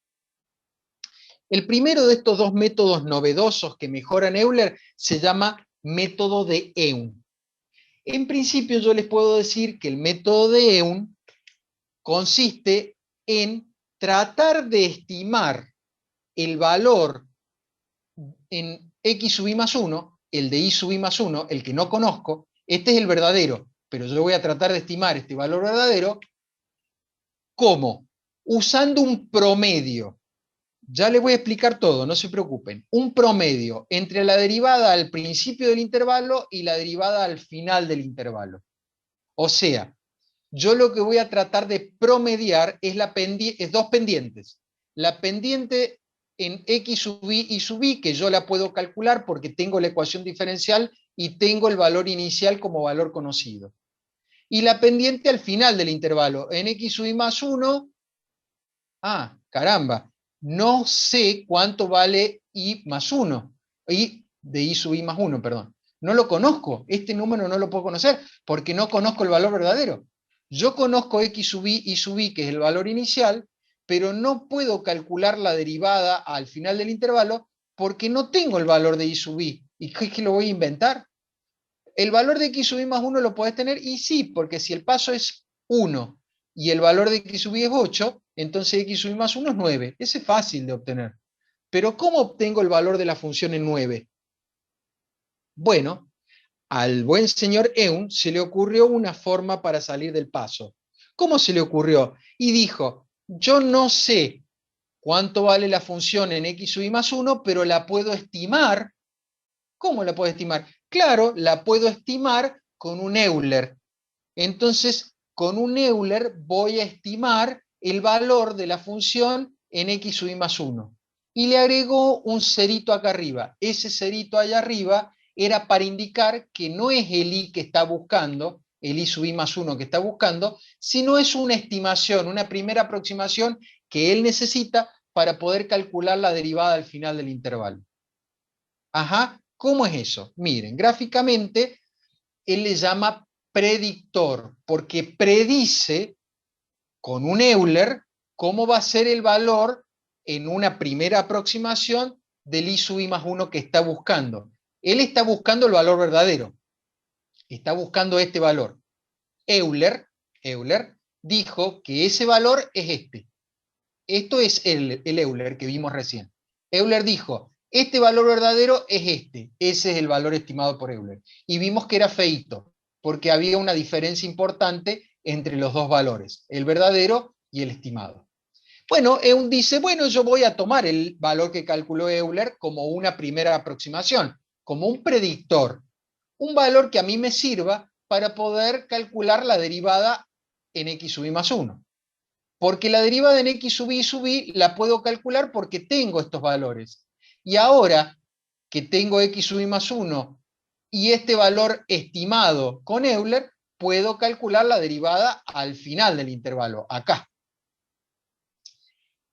S1: El primero de estos dos métodos novedosos que mejoran Euler se llama método de Eun. En principio yo les puedo decir que el método de Eun consiste en tratar de estimar el valor en x sub i más 1, el de y sub i más 1, el que no conozco, este es el verdadero, pero yo voy a tratar de estimar este valor verdadero, ¿cómo? Usando un promedio. Ya les voy a explicar todo, no se preocupen. Un promedio entre la derivada al principio del intervalo y la derivada al final del intervalo. O sea, yo lo que voy a tratar de promediar es dos pendientes. La pendiente en x sub i y sub i, que yo la puedo calcular porque tengo la ecuación diferencial y tengo el valor inicial como valor conocido. Y la pendiente al final del intervalo, en x sub i más 1, caramba, no sé cuánto vale i más 1, i de i sub i más 1, perdón. No lo conozco, este número no lo puedo conocer porque no conozco el valor verdadero. Yo conozco x sub i y sub i, que es el valor inicial, pero no puedo calcular la derivada al final del intervalo porque no tengo el valor de i sub i. ¿Y qué lo voy a inventar? El valor de x sub i más 1 lo podés tener, y sí, porque si el paso es 1 y el valor de x sub i es 8, entonces x sub i más 1 es 9. Ese es fácil de obtener. Pero ¿cómo obtengo el valor de la función en 9? Bueno, al buen señor Eun se le ocurrió una forma para salir del paso. ¿Cómo se le ocurrió? Y dijo, yo no sé cuánto vale la función en x sub i más 1, pero la puedo estimar. ¿Cómo la puedo estimar? Claro, la puedo estimar con un Euler. Entonces, con un Euler voy a estimar el valor de la función en x sub i más 1. Y le agregó un cerito acá arriba. Ese cerito allá arriba era para indicar que no es el i que está buscando, el i sub i más 1 que está buscando, sino es una estimación, una primera aproximación que él necesita para poder calcular la derivada al final del intervalo. Ajá, ¿cómo es eso? Miren, gráficamente él le llama predictor, porque predice con un Euler cómo va a ser el valor en una primera aproximación del i sub i más 1 que está buscando. Él está buscando el valor verdadero, está buscando este valor. Euler dijo que ese valor es este. Esto es el Euler que vimos recién. Euler dijo, este valor verdadero es este, ese es el valor estimado por Euler. Y vimos que era feíto, porque había una diferencia importante entre los dos valores, el verdadero y el estimado. Bueno, Eun dice, bueno, yo voy a tomar el valor que calculó Euler como una primera aproximación, como un predictor, un valor que a mí me sirva para poder calcular la derivada en x sub i más 1. Porque la derivada en x sub i la puedo calcular porque tengo estos valores. Y ahora que tengo x sub i más 1 y este valor estimado con Euler, puedo calcular la derivada al final del intervalo, acá.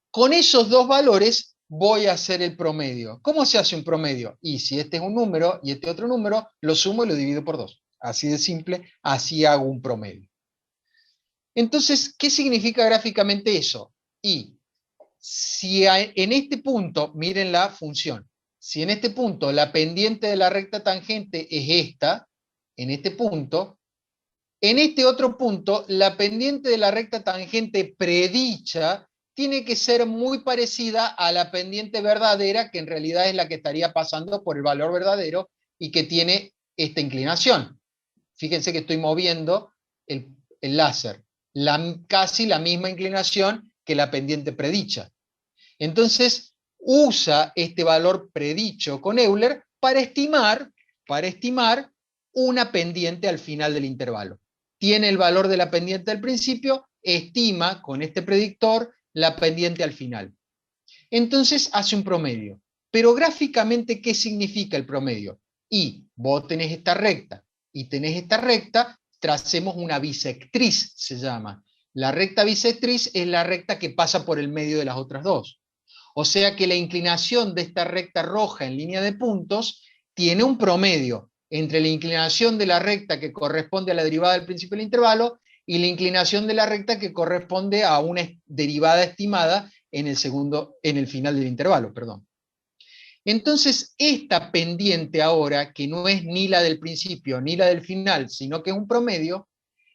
S1: Con esos dos valores voy a hacer el promedio. ¿Cómo se hace un promedio? Y si este es un número y este otro número, lo sumo y lo divido por 2. Así de simple, así hago un promedio. Entonces, ¿qué significa gráficamente eso? Y si en este punto, miren la función, si en este punto la pendiente de la recta tangente es esta, en este punto, en este otro punto, la pendiente de la recta tangente predicha tiene que ser muy parecida a la pendiente verdadera, que en realidad es la que estaría pasando por el valor verdadero y que tiene esta inclinación. Fíjense que estoy moviendo el láser, casi la misma inclinación que la pendiente predicha. Entonces, usa este valor predicho con Euler para estimar una pendiente al final del intervalo. Tiene el valor de la pendiente al principio, estima con este predictor la pendiente al final. Entonces hace un promedio. Pero gráficamente, ¿qué significa el promedio? Y vos tenés esta recta y tenés esta recta, tracemos una bisectriz, se llama. La recta bisectriz es la recta que pasa por el medio de las otras dos. O sea que la inclinación de esta recta roja en línea de puntos tiene un promedio entre la inclinación de la recta que corresponde a la derivada del principio del intervalo y la inclinación de la recta que corresponde a una derivada estimada en el final del intervalo, perdón. Entonces, esta pendiente ahora, que no es ni la del principio ni la del final, sino que es un promedio,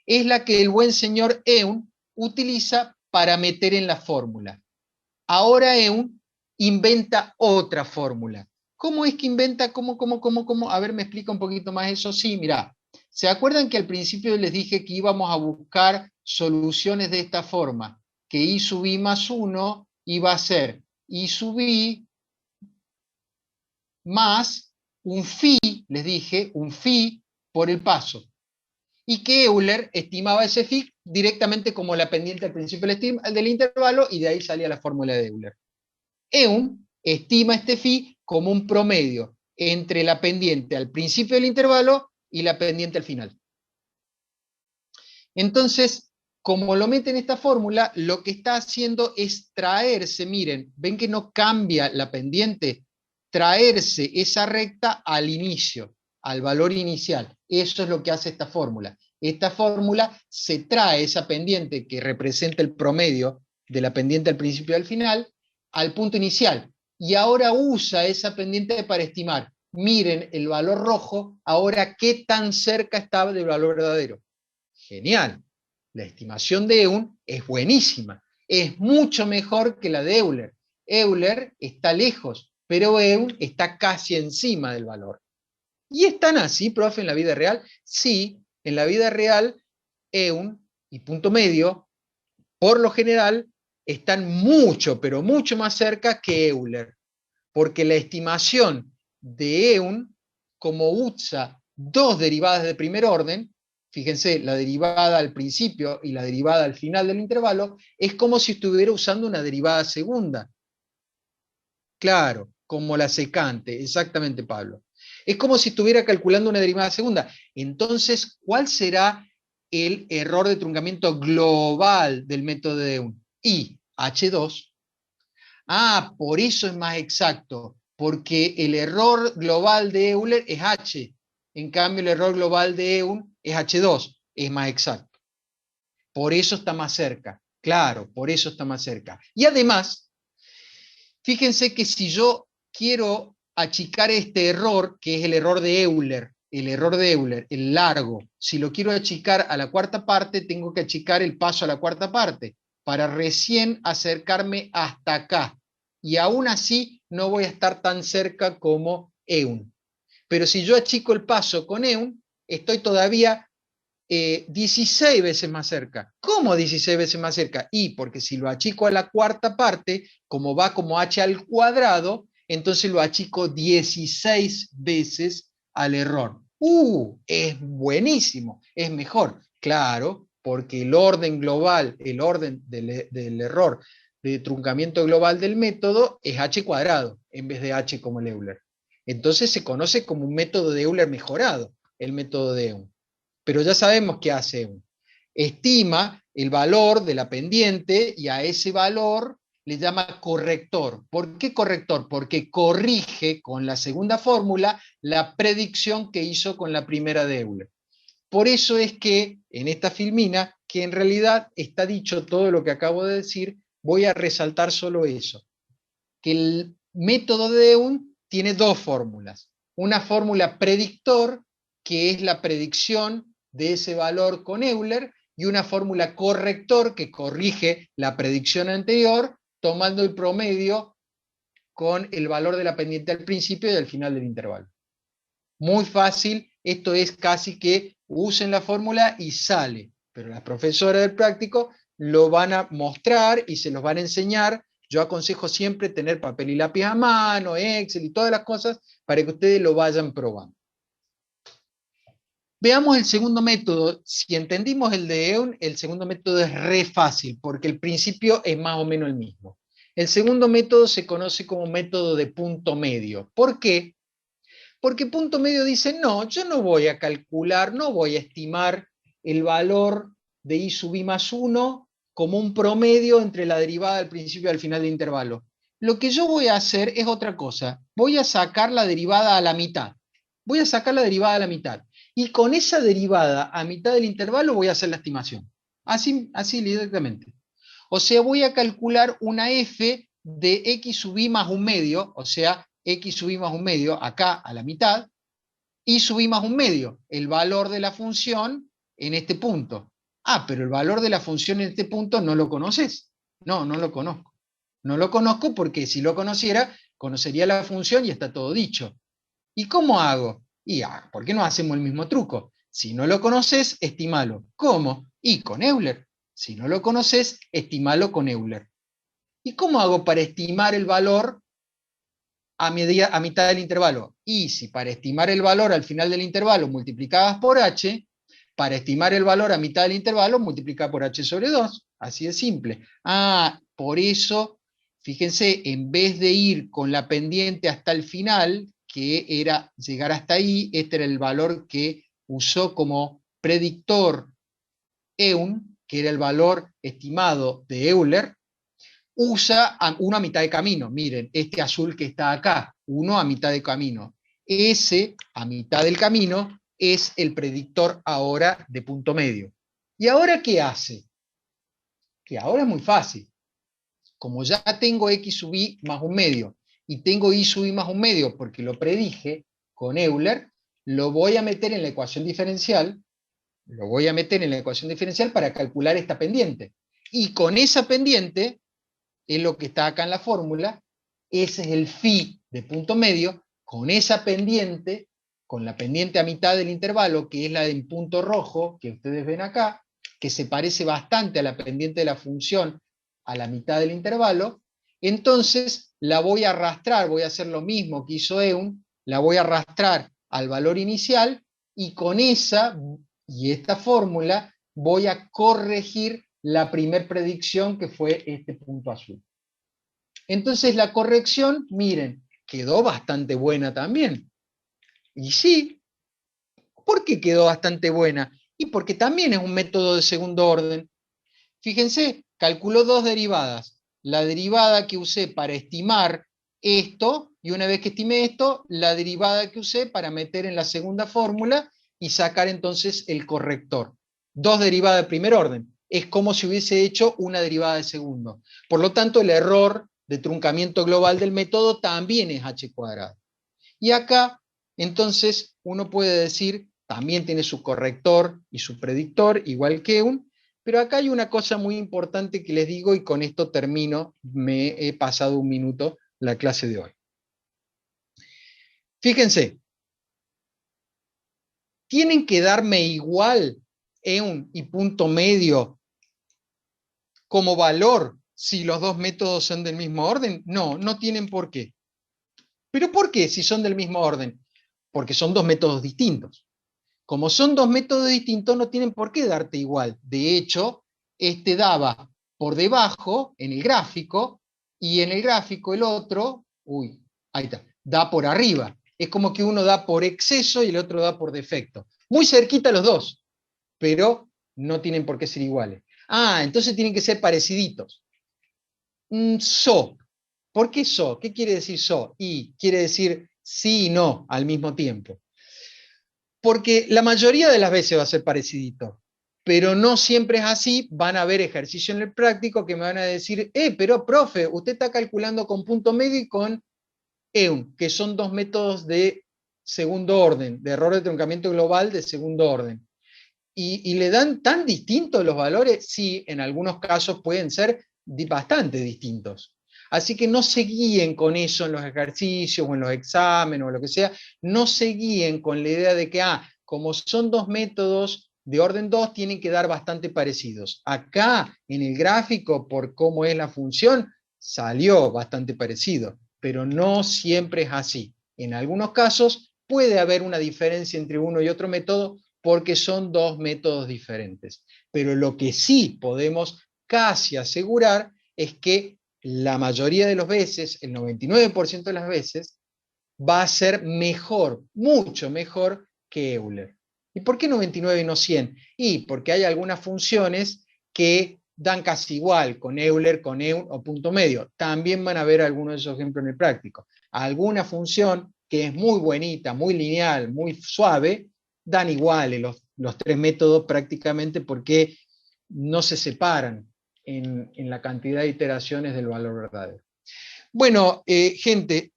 S1: es la que el buen señor Eun utiliza para meter en la fórmula. Ahora Eun inventa otra fórmula. ¿Cómo es que inventa? ¿Cómo? A ver, me explica un poquito más eso. Sí, mirá, ¿se acuerdan que al principio les dije que íbamos a buscar soluciones de esta forma? Que i sub i más 1 iba a ser i sub i más un phi, les dije, un phi por el paso. Y que Euler estimaba ese phi directamente como la pendiente al principio del intervalo, y de ahí salía la fórmula de Euler. Eun estima este phi como un promedio entre la pendiente al principio del intervalo y la pendiente al final. Entonces, como lo mete en esta fórmula, lo que está haciendo es traerse, miren, ven que no cambia la pendiente, traerse esa recta al inicio, al valor inicial. Eso es lo que hace esta fórmula. Esta fórmula se trae esa pendiente que representa el promedio de la pendiente al principio y al final al punto inicial. Y ahora usa esa pendiente para estimar. Miren el valor rojo, ahora qué tan cerca está del valor verdadero. Genial. La estimación de Eun es buenísima. Es mucho mejor que la de Euler. Euler está lejos, pero Eun está casi encima del valor. ¿Y están así, profe, en la vida real? Sí, en la vida real, Eun y punto medio, por lo general, están mucho, pero mucho más cerca que Euler, porque la estimación de Eun, como usa dos derivadas de primer orden, fíjense, la derivada al principio y la derivada al final del intervalo, es como si estuviera usando una derivada segunda. Claro, como la secante, exactamente, Pablo. Es como si estuviera calculando una derivada segunda. Entonces, ¿cuál será el error de truncamiento global del método de Eun? Y H2. Ah, por eso es más exacto, porque el error global de Euler es H. En cambio, el error global de Eun es H2, es más exacto. Por eso está más cerca. Claro, por eso está más cerca. Y además, fíjense que si yo quiero achicar este error, que es el error de Euler, el largo, si lo quiero achicar a la cuarta parte, tengo que achicar el paso a la cuarta parte, para recién acercarme hasta acá. Y aún así no voy a estar tan cerca como Eun. Pero si yo achico el paso con Eun, estoy todavía 16 veces más cerca. ¿Cómo 16 veces más cerca? Y porque si lo achico a la cuarta parte, como va como h al cuadrado, entonces lo achico 16 veces al error. Es buenísimo, es mejor. Claro, porque el orden global, el orden del error de truncamiento global del método es h cuadrado, en vez de h como el Euler. Entonces se conoce como un método de Euler mejorado, el método de Eun. Pero ya sabemos qué hace Eun. Estima el valor de la pendiente y a ese valor le llama corrector. ¿Por qué corrector? Porque corrige con la segunda fórmula la predicción que hizo con la primera de Euler. Por eso es que en esta filmina, que en realidad está dicho todo lo que acabo de decir, voy a resaltar solo eso, que el método de Eun tiene dos fórmulas. Una fórmula predictor, que es la predicción de ese valor con Euler, y una fórmula corrector, que corrige la predicción anterior, tomando el promedio con el valor de la pendiente al principio y al final del intervalo. Muy fácil, esto es casi que usen la fórmula y sale, pero las profesoras del práctico lo van a mostrar y se los van a enseñar. Yo aconsejo siempre tener papel y lápiz a mano, Excel y todas las cosas para que ustedes lo vayan probando. Veamos el segundo método. Si entendimos el de Eun, el segundo método es re fácil, porque el principio es más o menos el mismo. El segundo método se conoce como método de punto medio. ¿Por qué? Porque punto medio dice, no, yo no voy a calcular, no voy a estimar el valor de I sub I más 1 como un promedio entre la derivada al principio y al final del intervalo. Lo que yo voy a hacer es otra cosa. Voy a sacar la derivada a la mitad. Voy a sacar la derivada a la mitad. Y con esa derivada a mitad del intervalo voy a hacer la estimación. Así directamente. O sea, voy a calcular una f de x sub i más un medio, o sea, x sub i más un medio, acá a la mitad, y sub i más un medio, el valor de la función en este punto. Ah, pero el valor de la función en este punto no lo conoces. No, no lo conozco. No lo conozco porque si lo conociera, conocería la función y está todo dicho. ¿Y cómo hago? ¿Por qué no hacemos el mismo truco? Si no lo conoces, estimalo. ¿Cómo? Y con Euler. Si no lo conoces, estimalo con Euler. ¿Y cómo hago para estimar el valor a mitad del intervalo? Y si para estimar el valor al final del intervalo multiplicabas por h, para estimar el valor a mitad del intervalo multiplica por h sobre 2. Así de simple. Ah, por eso, fíjense, en vez de ir con la pendiente hasta el final, que era llegar hasta ahí, este era el valor que usó como predictor Eun, que era el valor estimado de Euler, usa uno a mitad de camino. Miren, este azul que está acá, uno a mitad de camino. Ese a mitad del camino es el predictor ahora de punto medio. ¿Y ahora qué hace? Que ahora es muy fácil. Como ya tengo x sub i más un medio y tengo y sub i más un medio porque lo predije con Euler, lo voy a meter en la ecuación diferencial, para calcular esta pendiente. Y con esa pendiente, es lo que está acá en la fórmula, ese es el phi de punto medio, con esa pendiente, con la pendiente a mitad del intervalo, que es la del punto rojo, que ustedes ven acá, que se parece bastante a la pendiente de la función a la mitad del intervalo, entonces la voy a arrastrar, voy a hacer lo mismo que hizo Eun, la voy a arrastrar al valor inicial, y con esa y esta fórmula voy a corregir la primer predicción, que fue este punto azul. Entonces la corrección, miren, quedó bastante buena también. Y sí, ¿por qué quedó bastante buena? Y porque también es un método de segundo orden. Fíjense, calculó dos derivadas. La derivada que usé para estimar esto, y una vez que estimé esto, la derivada que usé para meter en la segunda fórmula y sacar entonces el corrector. Dos derivadas de primer orden. Es como si hubiese hecho una derivada de segundo. Por lo tanto, el error de truncamiento global del método también es h cuadrado. Y acá, entonces, uno puede decir, también tiene su corrector y su predictor, igual que un, pero acá hay una cosa muy importante que les digo, y con esto termino, me he pasado un minuto la clase de hoy. Fíjense, tienen que darme igual Eun y punto medio como valor si los dos métodos son del mismo orden. No, no tienen por qué. ¿Pero por qué si son del mismo orden? Porque son dos métodos distintos. Como son dos métodos distintos, no tienen por qué darte igual. De hecho, este daba por debajo en el gráfico, y en el gráfico el otro, ahí está, da por arriba. Es como que uno da por exceso y el otro da por defecto. Muy cerquita los dos, pero no tienen por qué ser iguales. Entonces tienen que ser pareciditos. So. ¿Por qué so? ¿Qué quiere decir so? Y quiere decir sí y no al mismo tiempo. Porque la mayoría de las veces va a ser parecidito, pero no siempre es así. Van a haber ejercicios en el práctico que me van a decir, pero profe, usted está calculando con punto medio y con EUN, que son dos métodos de segundo orden, de error de truncamiento global de segundo orden. Y le dan tan distintos los valores, sí, en algunos casos pueden ser bastante distintos. Así que no se guíen con eso en los ejercicios o en los exámenes o lo que sea, no se guíen con la idea de que, como son dos métodos de orden 2, tienen que dar bastante parecidos. Acá en el gráfico, por cómo es la función, salió bastante parecido, pero no siempre es así. En algunos casos puede haber una diferencia entre uno y otro método, porque son dos métodos diferentes. Pero lo que sí podemos casi asegurar es que la mayoría de las veces, el 99% de las veces, va a ser mejor, mucho mejor que Euler. ¿Y por qué 99 y no 100? Y porque hay algunas funciones que dan casi igual con Euler, con EUN o punto medio. También van a ver algunos de esos ejemplos en el práctico. Alguna función que es muy bonita, muy lineal, muy suave, dan iguales los tres métodos prácticamente porque no se separan en la cantidad de iteraciones del valor verdadero. Bueno, gente,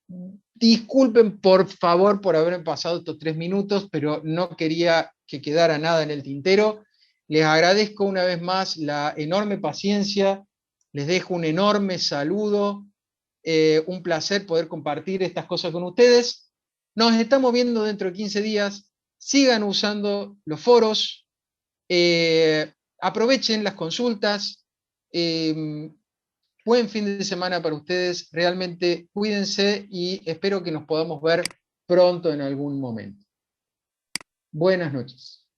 S1: disculpen por favor por haberme pasado estos 3 minutos, pero no quería que quedara nada en el tintero. Les agradezco una vez más la enorme paciencia, les dejo un enorme saludo, un placer poder compartir estas cosas con ustedes. Nos estamos viendo dentro de 15 días. Sigan usando los foros, aprovechen las consultas. Buen fin de semana para ustedes. Realmente cuídense y espero que nos podamos ver pronto en algún momento. Buenas noches.